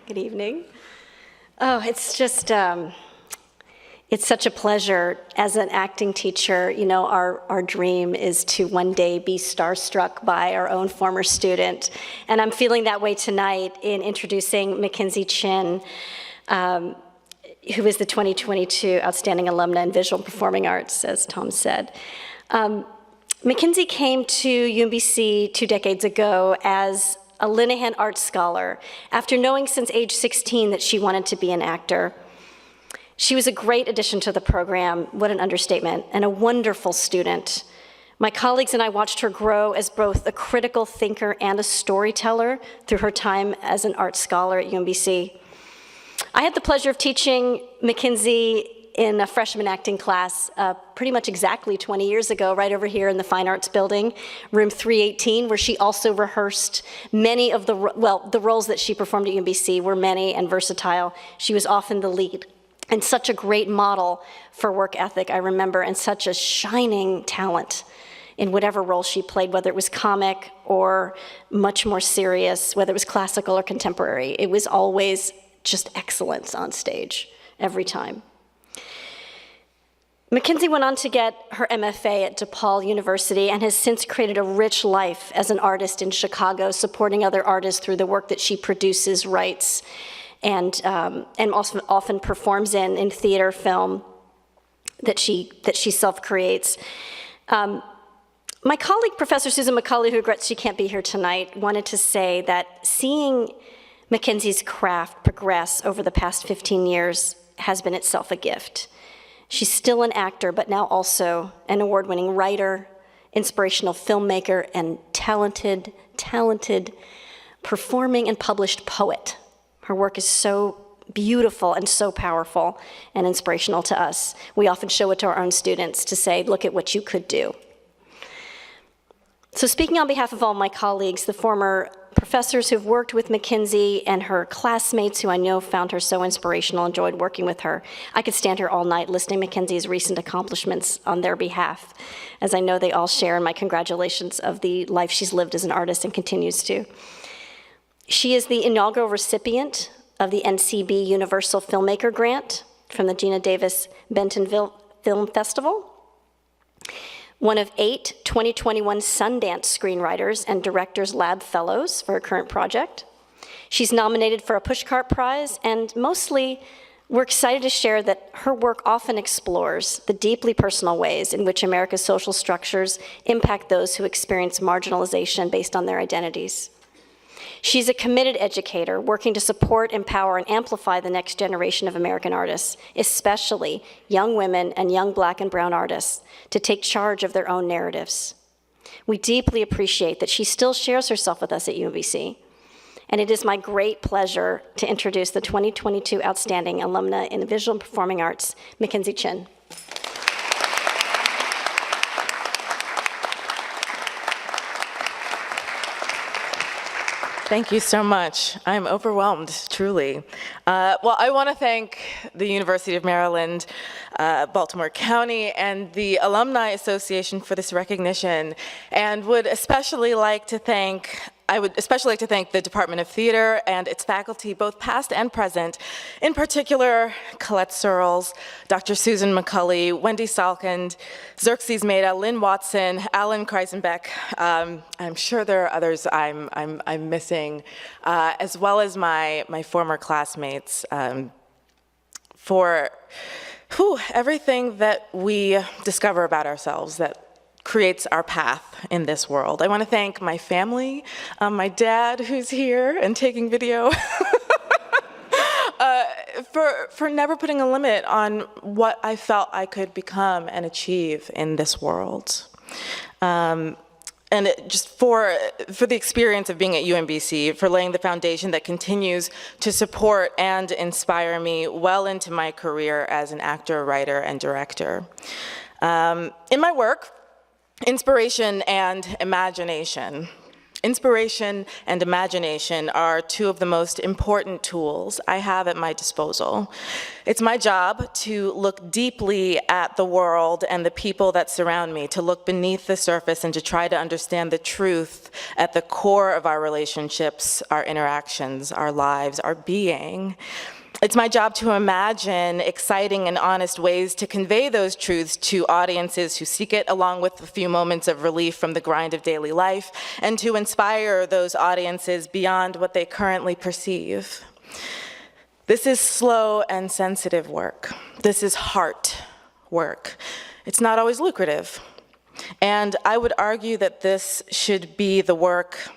[SPEAKER 16] Good evening. Oh, it's just, it's such a pleasure. As an acting teacher, you know, our dream is to one day be starstruck by our own former student. And I'm feeling that way tonight in introducing Mackenzie Chin, who is the 2022 Outstanding Alumna in Visual and Performing Arts, as Tom said. Mackenzie came to UMBC 2 decades ago as a Linehan Arts Scholar after knowing since age 16 that she wanted to be an actor. She was a great addition to the program, what an understatement, and a wonderful student. My colleagues and I watched her grow as both a critical thinker and a storyteller through her time as an art scholar at UMBC. I had the pleasure of teaching Mackenzie in a freshman acting class pretty much exactly 20 years ago, right over here in the Fine Arts Building, room 318, where she also rehearsed many of the roles that she performed at UMBC were many and versatile. She was often the lead. And such a great model for work ethic, I remember, and such a shining talent in whatever role she played, whether it was comic or much more serious, whether it was classical or contemporary. It was always just excellence on stage every time. Mackenzie went on to get her MFA at DePaul University and has since created a rich life as an artist in Chicago, supporting other artists through the work that she produces, writes, and also often performs in theater, film that she self-creates. My colleague, Professor Susan McCulley, who regrets she can't be here tonight, wanted to say that seeing Mackenzie's craft progress over the past 15 years has been itself a gift. She's still an actor, but now also an award-winning writer, inspirational filmmaker, and talented performing and published poet. Her work is so beautiful and so powerful and inspirational to us. We often show it to our own students to say, look at what you could do. So speaking on behalf of all my colleagues, the former professors who've worked with Mackenzie and her classmates who I know found her so inspirational, enjoyed working with her, I could stand here all night listing Mackenzie's recent accomplishments on their behalf, as I know they all share in my congratulations of the life she's lived as an artist and continues to. She is the inaugural recipient of the NCB Universal Filmmaker Grant from the Gina Davis Bentonville Film Festival, one of 8 2021 Sundance Screenwriters and Directors Lab Fellows for her current project. She's nominated for a Pushcart Prize, and mostly, we're excited to share that her work often explores the deeply personal ways in which America's social structures impact those who experience marginalization based on their identities. She's a committed educator working to support, empower, and amplify the next generation of American artists, especially young women and young Black and brown artists, to take charge of their own narratives. We deeply appreciate that she still shares herself with us at UMBC, and it is my great pleasure to introduce the 2022 Outstanding Alumna in Visual and Performing Arts, Mackenzie Chin.
[SPEAKER 17] Thank you so much. I'm overwhelmed, truly. Well, I want to thank the University of Maryland, Baltimore County, and the Alumni Association for this recognition, and would especially like to thank the Department of Theater and its faculty, both past and present, in particular, Colette Searles, Dr. Susan McCulley, Wendy Salkind, Xerxes Maida, Lynn Watson, Alan Kreisenbeck. I'm sure there are others I'm missing, as well as my former classmates, for everything that we discover about ourselves that creates our path in this world. I want to thank my family, my dad who's here and taking video, for never putting a limit on what I felt I could become and achieve in this world. And just for the experience of being at UMBC, for laying the foundation that continues to support and inspire me well into my career as an actor, writer, and director. In my work, inspiration and imagination Inspiration and imagination are two of the most important tools I have at my disposal. It's my job to look deeply at the world and the people that surround me, to look beneath the surface and to try to understand the truth at the core of our relationships, our interactions, our lives, our being. It's my job to imagine exciting and honest ways to convey those truths to audiences who seek it, along with a few moments of relief from the grind of daily life, and to inspire those audiences beyond what they currently perceive. This is slow and sensitive work. This is heart work. It's not always lucrative. And I would argue that this should be the work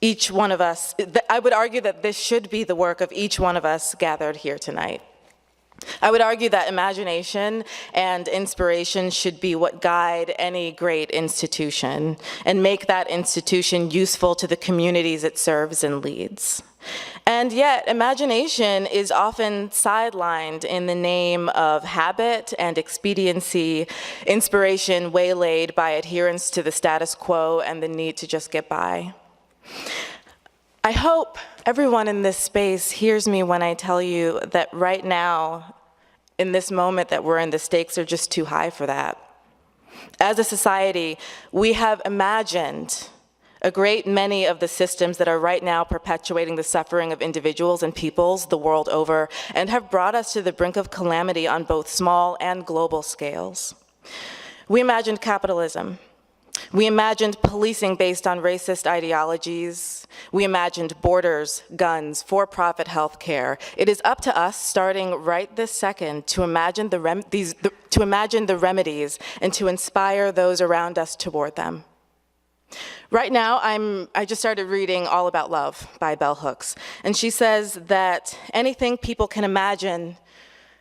[SPEAKER 17] each one of us, I would argue that this should be the work of each one of us gathered here tonight. I would argue that imagination and inspiration should be what guide any great institution and make that institution useful to the communities it serves and leads. And yet, imagination is often sidelined in the name of habit and expediency, inspiration waylaid by adherence to the status quo and the need to just get by. I hope everyone in this space hears me when I tell you that right now, in this moment that we're in, the stakes are just too high for that. As a society, we have imagined a great many of the systems that are right now perpetuating the suffering of individuals and peoples the world over and have brought us to the brink of calamity on both small and global scales. We imagined capitalism. We imagined policing based on racist ideologies. We imagined borders, guns, for-profit health care. It is up to us, starting right this second, to imagine the remedies and to inspire those around us toward them. Right now, I just started reading All About Love by Bell Hooks, and she says that anything people can imagine,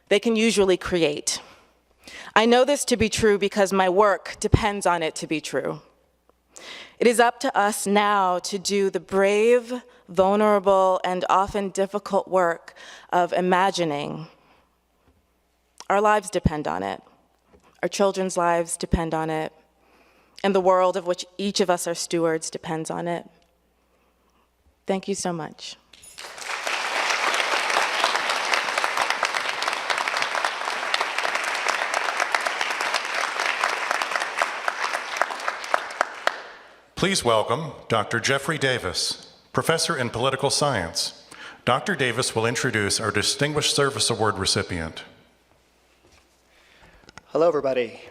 [SPEAKER 17] they can usually create. I know this to be true because my work depends on it to be true. It is up to us now to do the brave, vulnerable, and often difficult work of imagining. Our lives depend on it. Our children's lives depend on it. And the world of which each of us are stewards depends on it. Thank you so much.
[SPEAKER 1] Please welcome Dr. Jeffrey Davis, Professor in Political Science. Dr. Davis will introduce our Distinguished Service Award recipient.
[SPEAKER 18] Hello, everybody.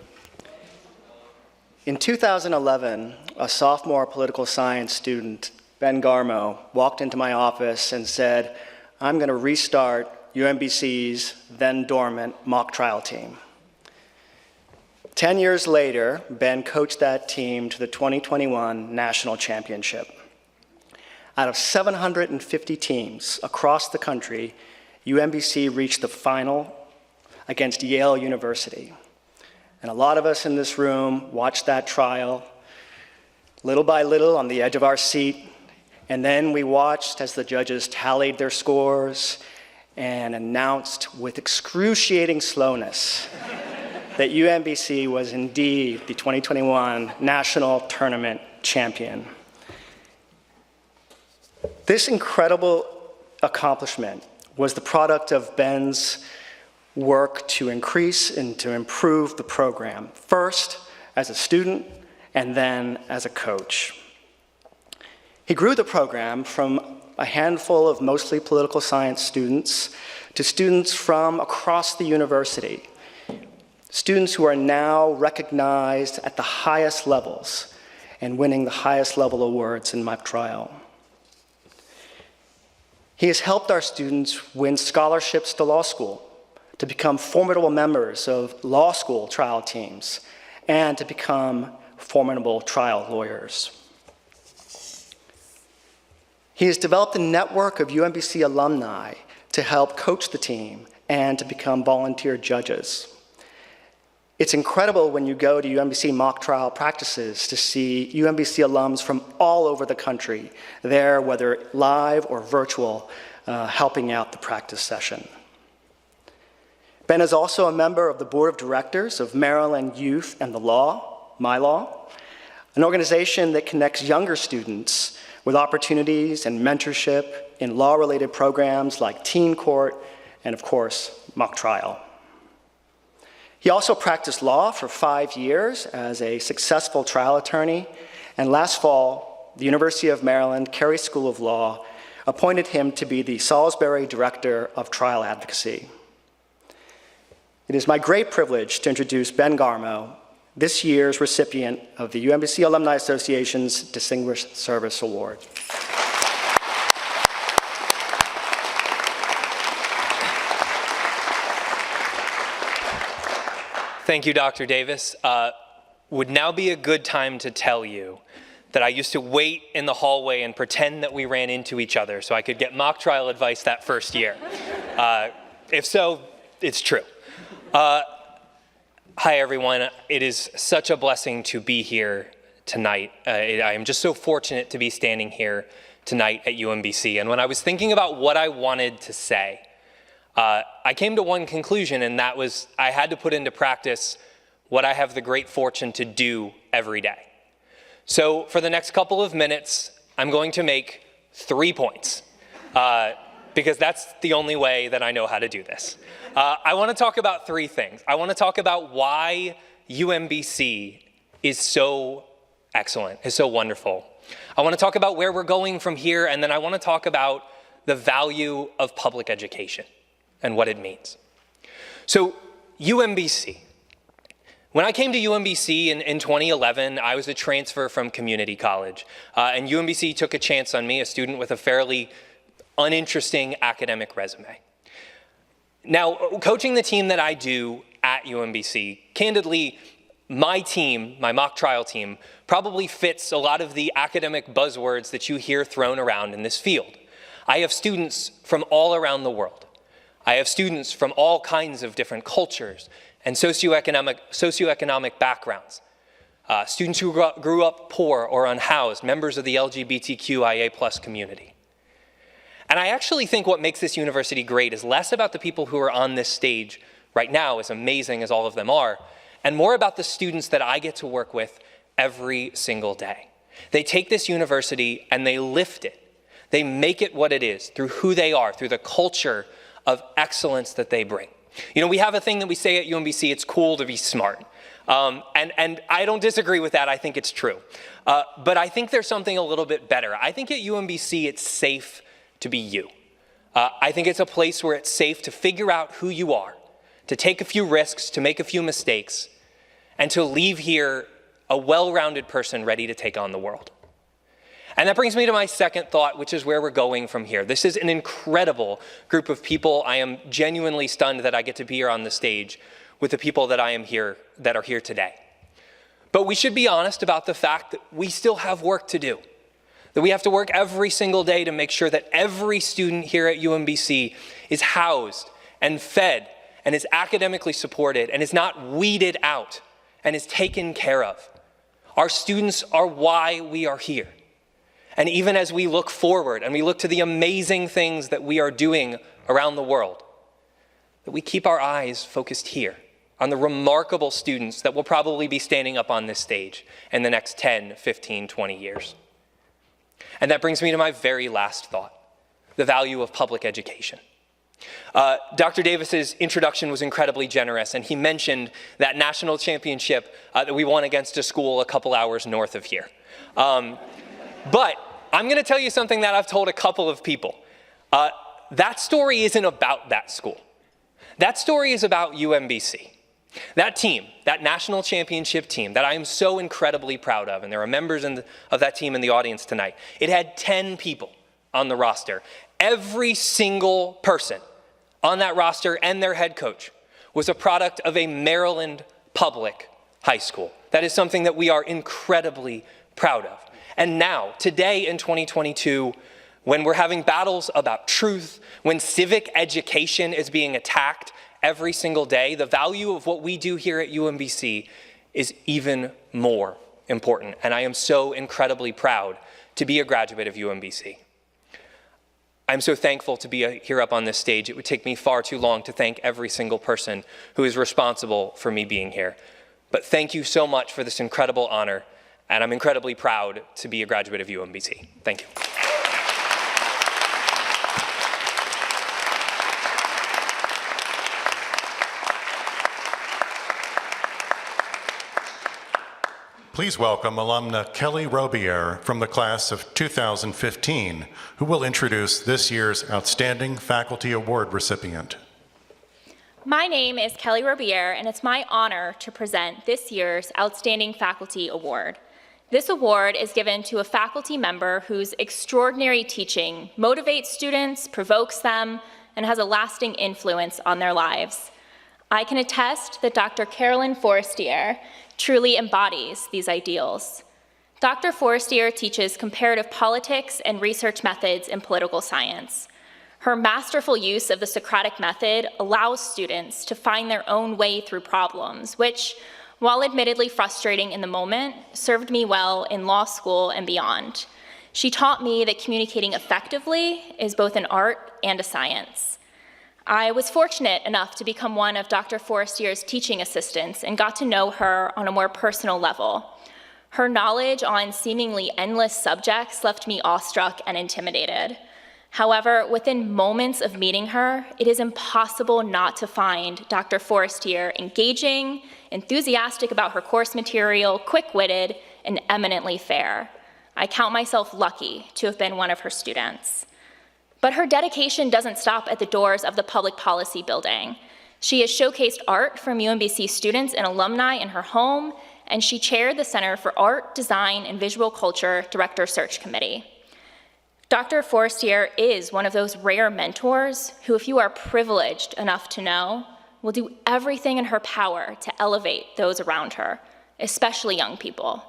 [SPEAKER 18] In 2011, a sophomore political science student, Ben Garmo, walked into my office and said, "I'm going to restart UMBC's then dormant mock trial team." 10 years later, Ben coached that team to the 2021 National Championship. Out of 750 teams across the country, UMBC reached the final against Yale University. And a lot of us in this room watched that trial, little by little on the edge of our seat, and then we watched as the judges tallied their scores and announced with excruciating slowness that UMBC was indeed the 2021 National Tournament champion. This incredible accomplishment was the product of Ben's work to increase and to improve the program, first as a student and then as a coach. He grew the program from a handful of mostly political science students to students from across the university, students who are now recognized at the highest levels and winning the highest level awards in mock trial. He has helped our students win scholarships to law school, to become formidable members of law school trial teams, and to become formidable trial lawyers. He has developed a network of UMBC alumni to help coach the team and to become volunteer judges. It's incredible when you go to UMBC mock trial practices to see UMBC alums from all over the country there, whether live or virtual, helping out the practice session. Ben is also a member of the board of directors of Maryland Youth and the Law, My Law, an organization that connects younger students with opportunities and mentorship in law-related programs like teen court and, of course, mock trial. He also practiced law for 5 years as a successful trial attorney, and last fall, the University of Maryland Carey School of Law appointed him to be the Salisbury Director of Trial Advocacy. It is my great privilege to introduce Ben Garmo, this year's recipient of the UMBC Alumni Association's Distinguished Service Award.
[SPEAKER 19] Thank you, Dr. Davis. Would now be a good time to tell you that I used to wait in the hallway and pretend that we ran into each other so I could get mock trial advice that first year. If so, it's true. Hi, everyone. It is such a blessing to be here tonight. I am just so fortunate to be standing here tonight at UMBC. And when I was thinking about what I wanted to say, I came to one conclusion, and that was I had to put into practice what I have the great fortune to do every day. So for the next couple of minutes, I'm going to make 3 points, because that's the only way that I know how to do this. I want to talk about 3 things. I want to talk about why UMBC is so excellent, is so wonderful. I want to talk about where we're going from here, and then I want to talk about the value of public education and what it means. So UMBC. When I came to UMBC in 2011, I was a transfer from community college, and UMBC took a chance on me, a student with a fairly uninteresting academic resume. Now, coaching the team that I do at UMBC, candidly, my team, my mock trial team, probably fits a lot of the academic buzzwords that you hear thrown around in this field. I have students from all around the world. I have students from all kinds of different cultures and socioeconomic backgrounds. Students who grew up poor or unhoused, members of the LGBTQIA+ community. And I actually think what makes this university great is less about the people who are on this stage right now, as amazing as all of them are, and more about the students that I get to work with every single day. They take this university and they lift it. They make it what it is through who they are, through the culture of excellence that they bring. You know, we have a thing that we say at UMBC, it's cool to be smart. And I don't disagree with that, I think it's true. But I think there's something a little bit better. I think at UMBC it's safe to be you. I think it's a place where it's safe to figure out who you are, to take a few risks, to make a few mistakes, and to leave here a well-rounded person ready to take on the world. And that brings me to my second thought, which is where we're going from here. This is an incredible group of people. I am genuinely stunned that I get to be here on the stage with the people that are here today. But we should be honest about the fact that we still have work to do. That we have to work every single day to make sure that every student here at UMBC is housed and fed and is academically supported and is not weeded out and is taken care of. Our students are why we are here. And even as we look forward and we look to the amazing things that we are doing around the world, that we keep our eyes focused here on the remarkable students that will probably be standing up on this stage in the next 10, 15, 20 years. And that brings me to my very last thought, the value of public education. Dr. Davis's introduction was incredibly generous, and he mentioned that national championship that we won against a school a couple hours north of here. But I'm going to tell you something that I've told a couple of people. That story isn't about that school. That story is about UMBC. That team, that national championship team that I am so incredibly proud of, and there are members of that team in the audience tonight, it had 10 people on the roster. Every single person on that roster and their head coach was a product of a Maryland public high school. That is something that we are incredibly proud of. And now, today in 2022, when we're having battles about truth, when civic education is being attacked every single day, the value of what we do here at UMBC is even more important. And I am so incredibly proud to be a graduate of UMBC. I'm so thankful to be here up on this stage. It would take me far too long to thank every single person who is responsible for me being here. But thank you so much for this incredible honor, And I'm incredibly proud to be a graduate of UMBC. Thank you.
[SPEAKER 1] Please welcome alumna Kelly Robier from the class of 2015, who will introduce this year's Outstanding Faculty Award recipient.
[SPEAKER 20] My name is Kelly Robier, and it's my honor to present this year's Outstanding Faculty Award. This award is given to a faculty member whose extraordinary teaching motivates students, provokes them, and has a lasting influence on their lives. I can attest that Dr. Carolyn Forestier truly embodies these ideals. Dr. Forestier teaches comparative politics and research methods in political science. Her masterful use of the Socratic method allows students to find their own way through problems, which, while admittedly frustrating in the moment, served me well in law school and beyond. She taught me that communicating effectively is both an art and a science. I was fortunate enough to become one of Dr. Forestier's teaching assistants and got to know her on a more personal level. Her knowledge on seemingly endless subjects left me awestruck and intimidated. However, within moments of meeting her, it is impossible not to find Dr. Forestier engaging, enthusiastic about her course material, quick-witted, and eminently fair. I count myself lucky to have been one of her students. But her dedication doesn't stop at the doors of the Public Policy Building. She has showcased art from UMBC students and alumni in her home, and she chaired the Center for Art, Design, and Visual Culture Director Search Committee. Dr. Forestier is one of those rare mentors who, if you are privileged enough to know, will do everything in her power to elevate those around her, especially young people.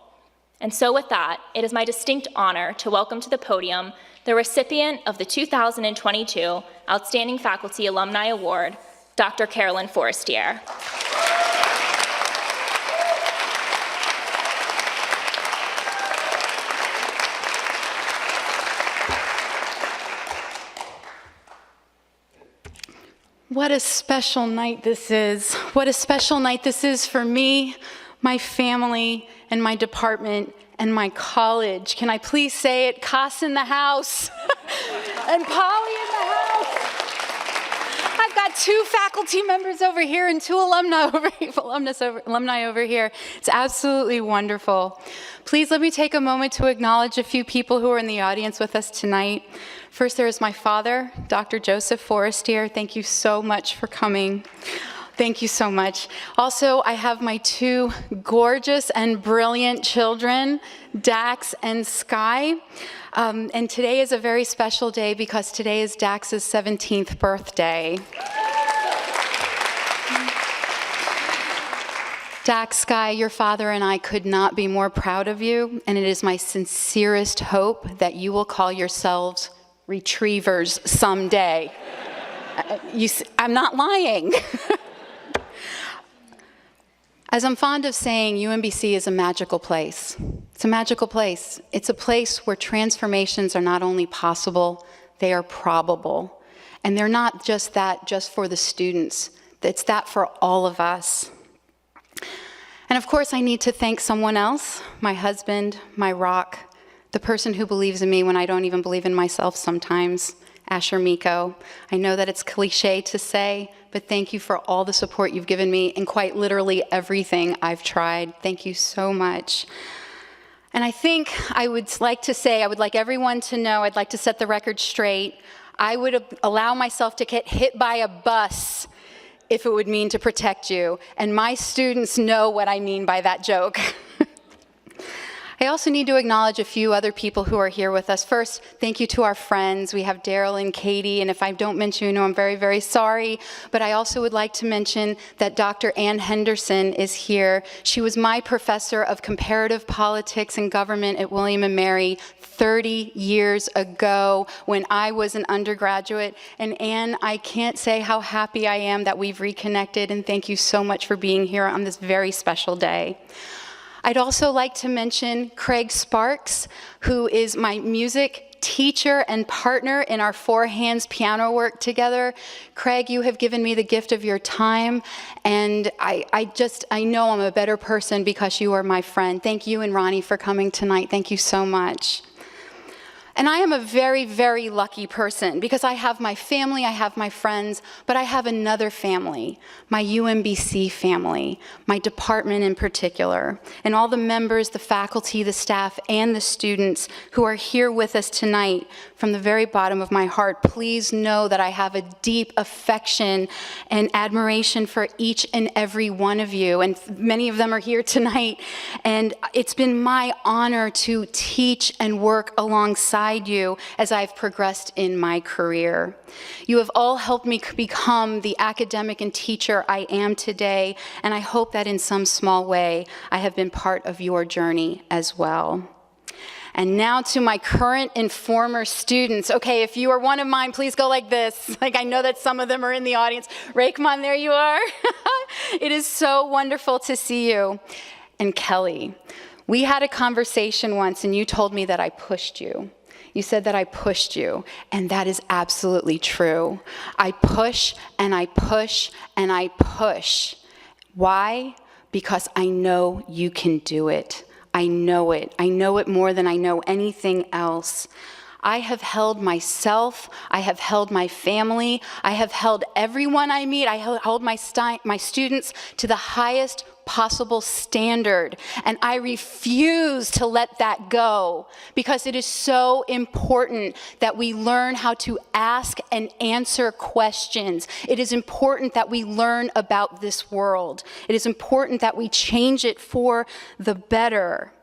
[SPEAKER 20] And so with that, it is my distinct honor to welcome to the podium the recipient of the 2022 Outstanding Faculty Alumni Award, Dr. Carolyn Forestier.
[SPEAKER 21] What a special night this is. What a special night this is for me, my family, and my department, and my college. Can I please say it? Cass in the house, and Polly in the house. I've got 2 faculty members over here and 2 alumni over here. It's absolutely wonderful. Please let me take a moment to acknowledge a few people who are in the audience with us tonight. First, there is my father, Dr. Joseph Forestier. Thank you so much for coming. Thank you so much. Also, I have my 2 gorgeous and brilliant children, Dax and Sky. And today is a very special day because today is Dax's 17th birthday. Dax, Sky, your father and I could not be more proud of you, and it is my sincerest hope that you will call yourselves retrievers someday. I'm not lying. As I'm fond of saying, UMBC is a magical place. It's a magical place. It's a place where transformations are not only possible, they are probable. And they're not just that just for the students. It's that for all of us. And of course, I need to thank someone else, my husband, my rock, the person who believes in me when I don't even believe in myself sometimes, Asher Miko. I know that it's cliche to say, but thank you for all the support you've given me and quite literally everything I've tried. Thank you so much. And I think I would like everyone to know, I'd like to set the record straight. I would allow myself to get hit by a bus if it would mean to protect you. And my students know what I mean by that joke. I also need to acknowledge a few other people who are here with us. First, thank you to our friends. We have Daryl and Katie, and if I don't mention you, I'm very, very sorry. But I also would like to mention that Dr. Ann Henderson is here. She was my professor of comparative politics and government at William & Mary 30 years ago when I was an undergraduate. And Ann, I can't say how happy I am that we've reconnected, and thank you so much for being here on this very special day. I'd also like to mention Craig Sparks, who is my music teacher and partner in our Four Hands piano work together. Craig, you have given me the gift of your time, and I know I'm a better person because you are my friend. Thank you and Ronnie for coming tonight. Thank you so much. And I am a very, very lucky person because I have my family, I have my friends, but I have another family, my UMBC family, my department in particular, and all the members, the faculty, the staff, and the students who are here with us tonight. From the very bottom of my heart, please know that I have a deep affection and admiration for each and every one of you, and many of them are here tonight. And it's been my honor to teach and work alongside you as I've progressed in my career. You have all helped me become the academic and teacher I am today, and I hope that in some small way I have been part of your journey as well. And now to my current and former students. Okay, if you are one of mine, please go like this. Like, I know that some of them are in the audience. Ray, come on, there you are. It is so wonderful to see you. And Kelly, we had a conversation once and you told me that I pushed you. You said that I pushed you, and that is absolutely true. I push and I push and I push. Why? Because I know you can do it. I know it. I know it more than I know anything else. I have held myself, I have held my family, I have held everyone I meet, I held my students to the highest possible standard, and I refuse to let that go because it is so important that we learn how to ask and answer questions. It is important that we learn about this world. It is important that we change it for the better.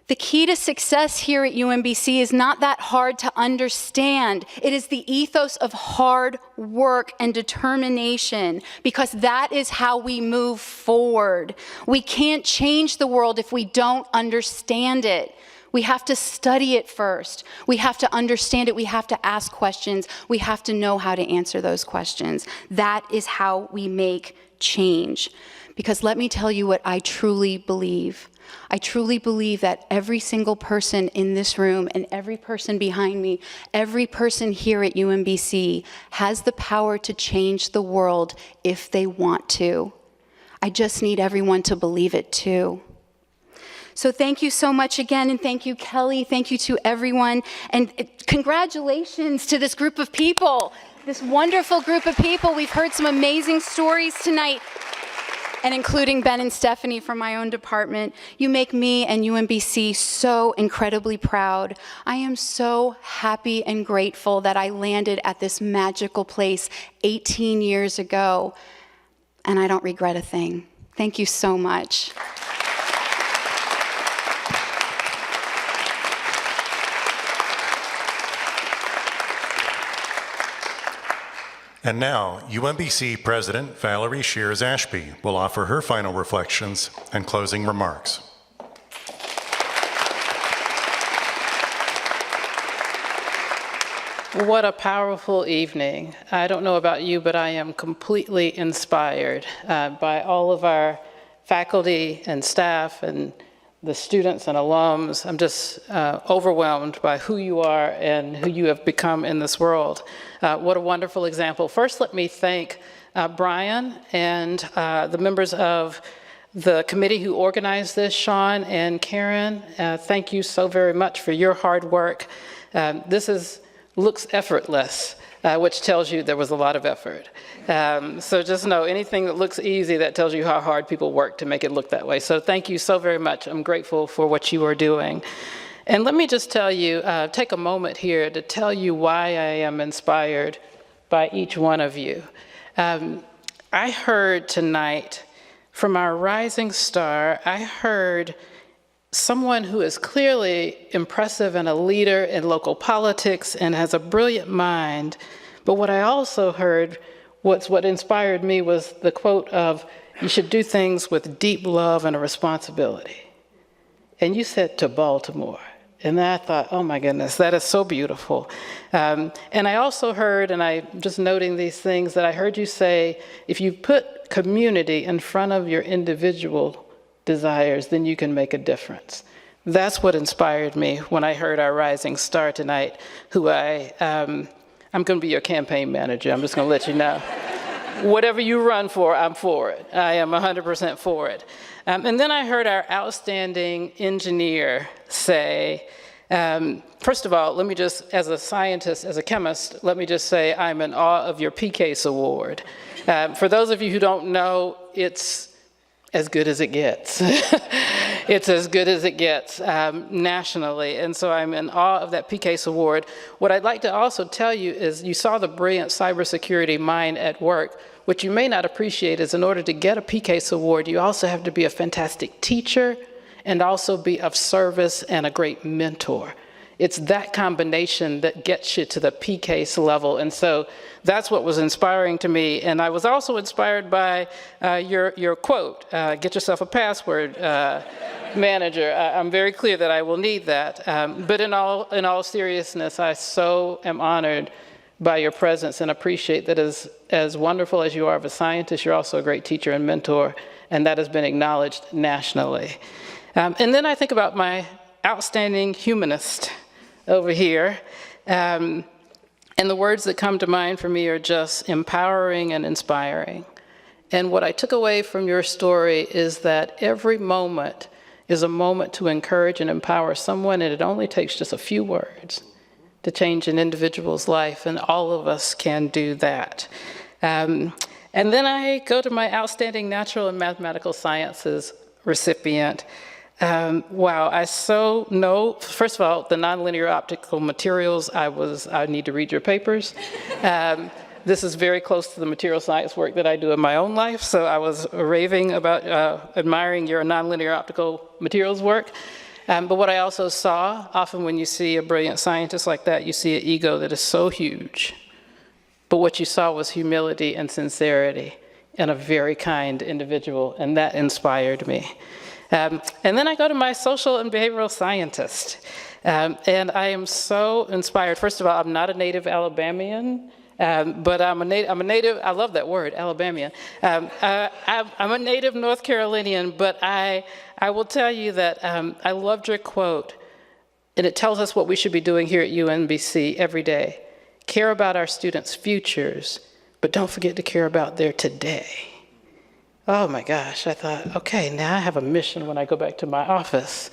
[SPEAKER 21] The key to success here at UMBC is not that hard to understand. It is the ethos of hard work and determination, because that is how we move forward. We can't change the world if we don't understand it. We have to study it first. We have to understand it. We have to ask questions. We have to know how to answer those questions. That is how we make change. Because let me tell you what I truly believe. I truly believe that every single person in this room and every person behind me, every person here at UMBC has the power to change the world if they want to. I just need everyone to believe it too. So thank you so much again, and thank you, Kelly. Thank you to everyone, and congratulations to this group of people, this wonderful group of people. We've heard some amazing stories tonight, and including Ben and Stephanie from my own department. You make me and UMBC so incredibly proud. I am so happy and grateful that I landed at this magical place 18 years ago, and I don't regret a thing. Thank you so much.
[SPEAKER 1] And now, UMBC President Valerie Shears Ashby will offer her final reflections and closing remarks.
[SPEAKER 2] What a powerful evening. I don't know about you, but I am completely inspired by all of our faculty and staff and the students and alums. I'm just overwhelmed by who you are and who you have become in this world. What a wonderful example. First, let me thank Brian and the members of the committee who organized this, Sean and Karen. Thank you so very much for your hard work. This looks effortless, which tells you there was a lot of effort. So just know anything that looks easy, that tells you how hard people work to make it look that way. So thank you so very much. I'm grateful for what you are doing. And let me just tell you, take a moment here to tell you why I am inspired by each one of you. I heard tonight from our rising star, I heard someone who is clearly impressive and a leader in local politics and has a brilliant mind. But what I also heard, what inspired me was the quote of, "You should do things with deep love and a responsibility." And you said to Baltimore. And I thought, oh my goodness, that is so beautiful. And I also heard, and I'm just noting these things, that I heard you say, if you put community in front of your individual desires, then you can make a difference. That's what inspired me when I heard our rising star tonight, who I'm going to be your campaign manager. I'm just going to let you know. Whatever you run for, I'm for it. I am 100% for it. And then I heard our outstanding engineer say, first of all, let me just, as a scientist, as a chemist, let me just say I'm in awe of your PCASE award. For those of you who don't know, it's as good as it gets. It's as good as it gets nationally. And so I'm in awe of that PCASE award. What I'd like to also tell you is you saw the brilliant cybersecurity mind at work. What you may not appreciate is in order to get a PCASE award, you also have to be a fantastic teacher and also be of service and a great mentor. It's that combination that gets you to the PCASE level. And so that's what was inspiring to me. And I was also inspired by your quote, get yourself a password manager. I'm very clear that I will need that. But in all seriousness, I so am honored by your presence and appreciate that as wonderful as you are of a scientist, you're also a great teacher and mentor, and that has been acknowledged nationally. And then I think about my outstanding humanist over here. And the words that come to mind for me are just empowering and inspiring. And what I took away from your story is that every moment is a moment to encourage and empower someone, and it only takes just a few words to change an individual's life, and all of us can do that. And then I go to my outstanding natural and mathematical sciences recipient. Wow, I so know, first of all, the nonlinear optical materials, I need to read your papers. This is very close to the material science work that I do in my own life, so I was raving about admiring your nonlinear optical materials work. But what I also saw, often when you see a brilliant scientist like that, you see an ego that is so huge. But what you saw was humility and sincerity and a very kind individual, and that inspired me. And then I go to my social and behavioral scientist. And I am so inspired. First of all, I'm not a native Alabamian, but I'm a native, I love that word, Alabamian. I'm a native North Carolinian, but I will tell you that I loved your quote, and it tells us what we should be doing here at UMBC every day. Care about our students' futures, but don't forget to care about their today. Oh my gosh, I thought, okay, now I have a mission when I go back to my office.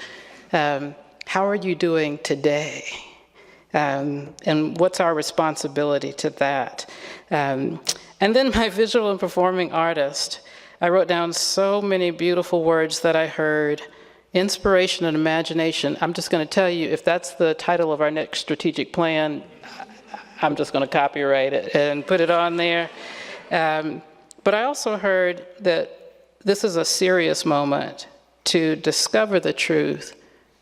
[SPEAKER 2] How are you doing today? And what's our responsibility to that? And then my visual and performing artist, I wrote down so many beautiful words that I heard. Inspiration and imagination. I'm just going to tell you, if that's the title of our next strategic plan, I'm just going to copyright it and put it on there. But I also heard that this is a serious moment to discover the truth,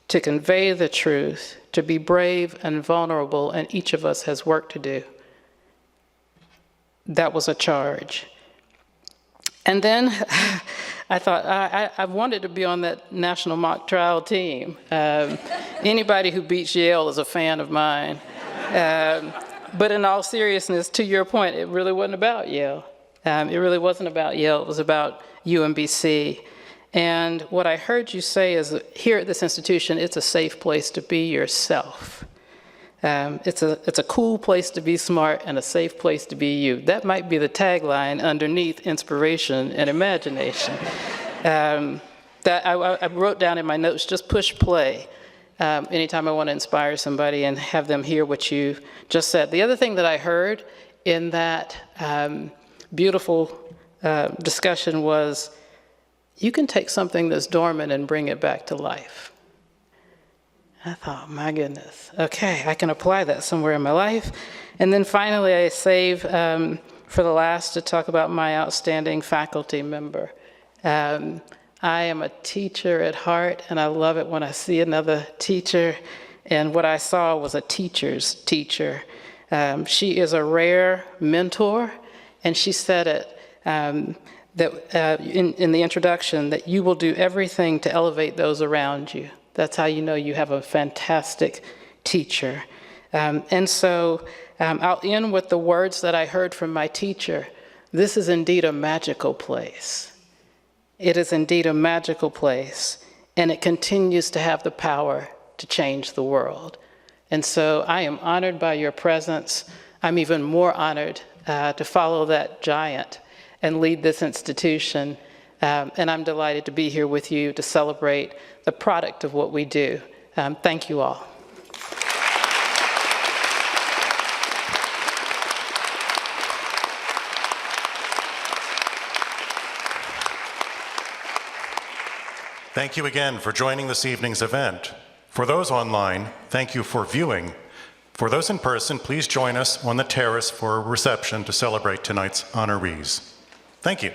[SPEAKER 2] to convey the truth, to be brave and vulnerable, and each of us has work to do. That was a charge. And then I thought, I wanted to be on that national mock trial team. Anybody who beats Yale is a fan of mine. But in all seriousness, to your point, it really wasn't about Yale. It really wasn't about Yale, it was about UMBC. And what I heard you say is, here at this institution, it's a safe place to be yourself. It's a cool place to be smart and a safe place to be you. That might be the tagline underneath inspiration and imagination. That I wrote down in my notes, just push play. Anytime I want to inspire somebody and have them hear what you just said. The other thing that I heard in that beautiful discussion was, you can take something that's dormant and bring it back to life. I thought, my goodness, okay, I can apply that somewhere in my life. And then finally, I save for the last to talk about my outstanding faculty member. I am a teacher at heart, and I love it when I see another teacher. And what I saw was a teacher's teacher. She is a rare mentor, and she said it that in the introduction, that you will do everything to elevate those around you. That's how you know you have a fantastic teacher. And so I'll end with the words that I heard from my teacher. This is indeed a magical place. It is indeed a magical place. and it continues to have the power to change the world. And so I am honored by your presence. I'm even more honored to follow that giant and lead this institution. And I'm delighted to be here with you to celebrate the product of what we do. Thank you all.
[SPEAKER 1] Thank you again for joining this evening's event. For those online, thank you for viewing. For those in person, please join us on the terrace for a reception to celebrate tonight's honorees. Thank you.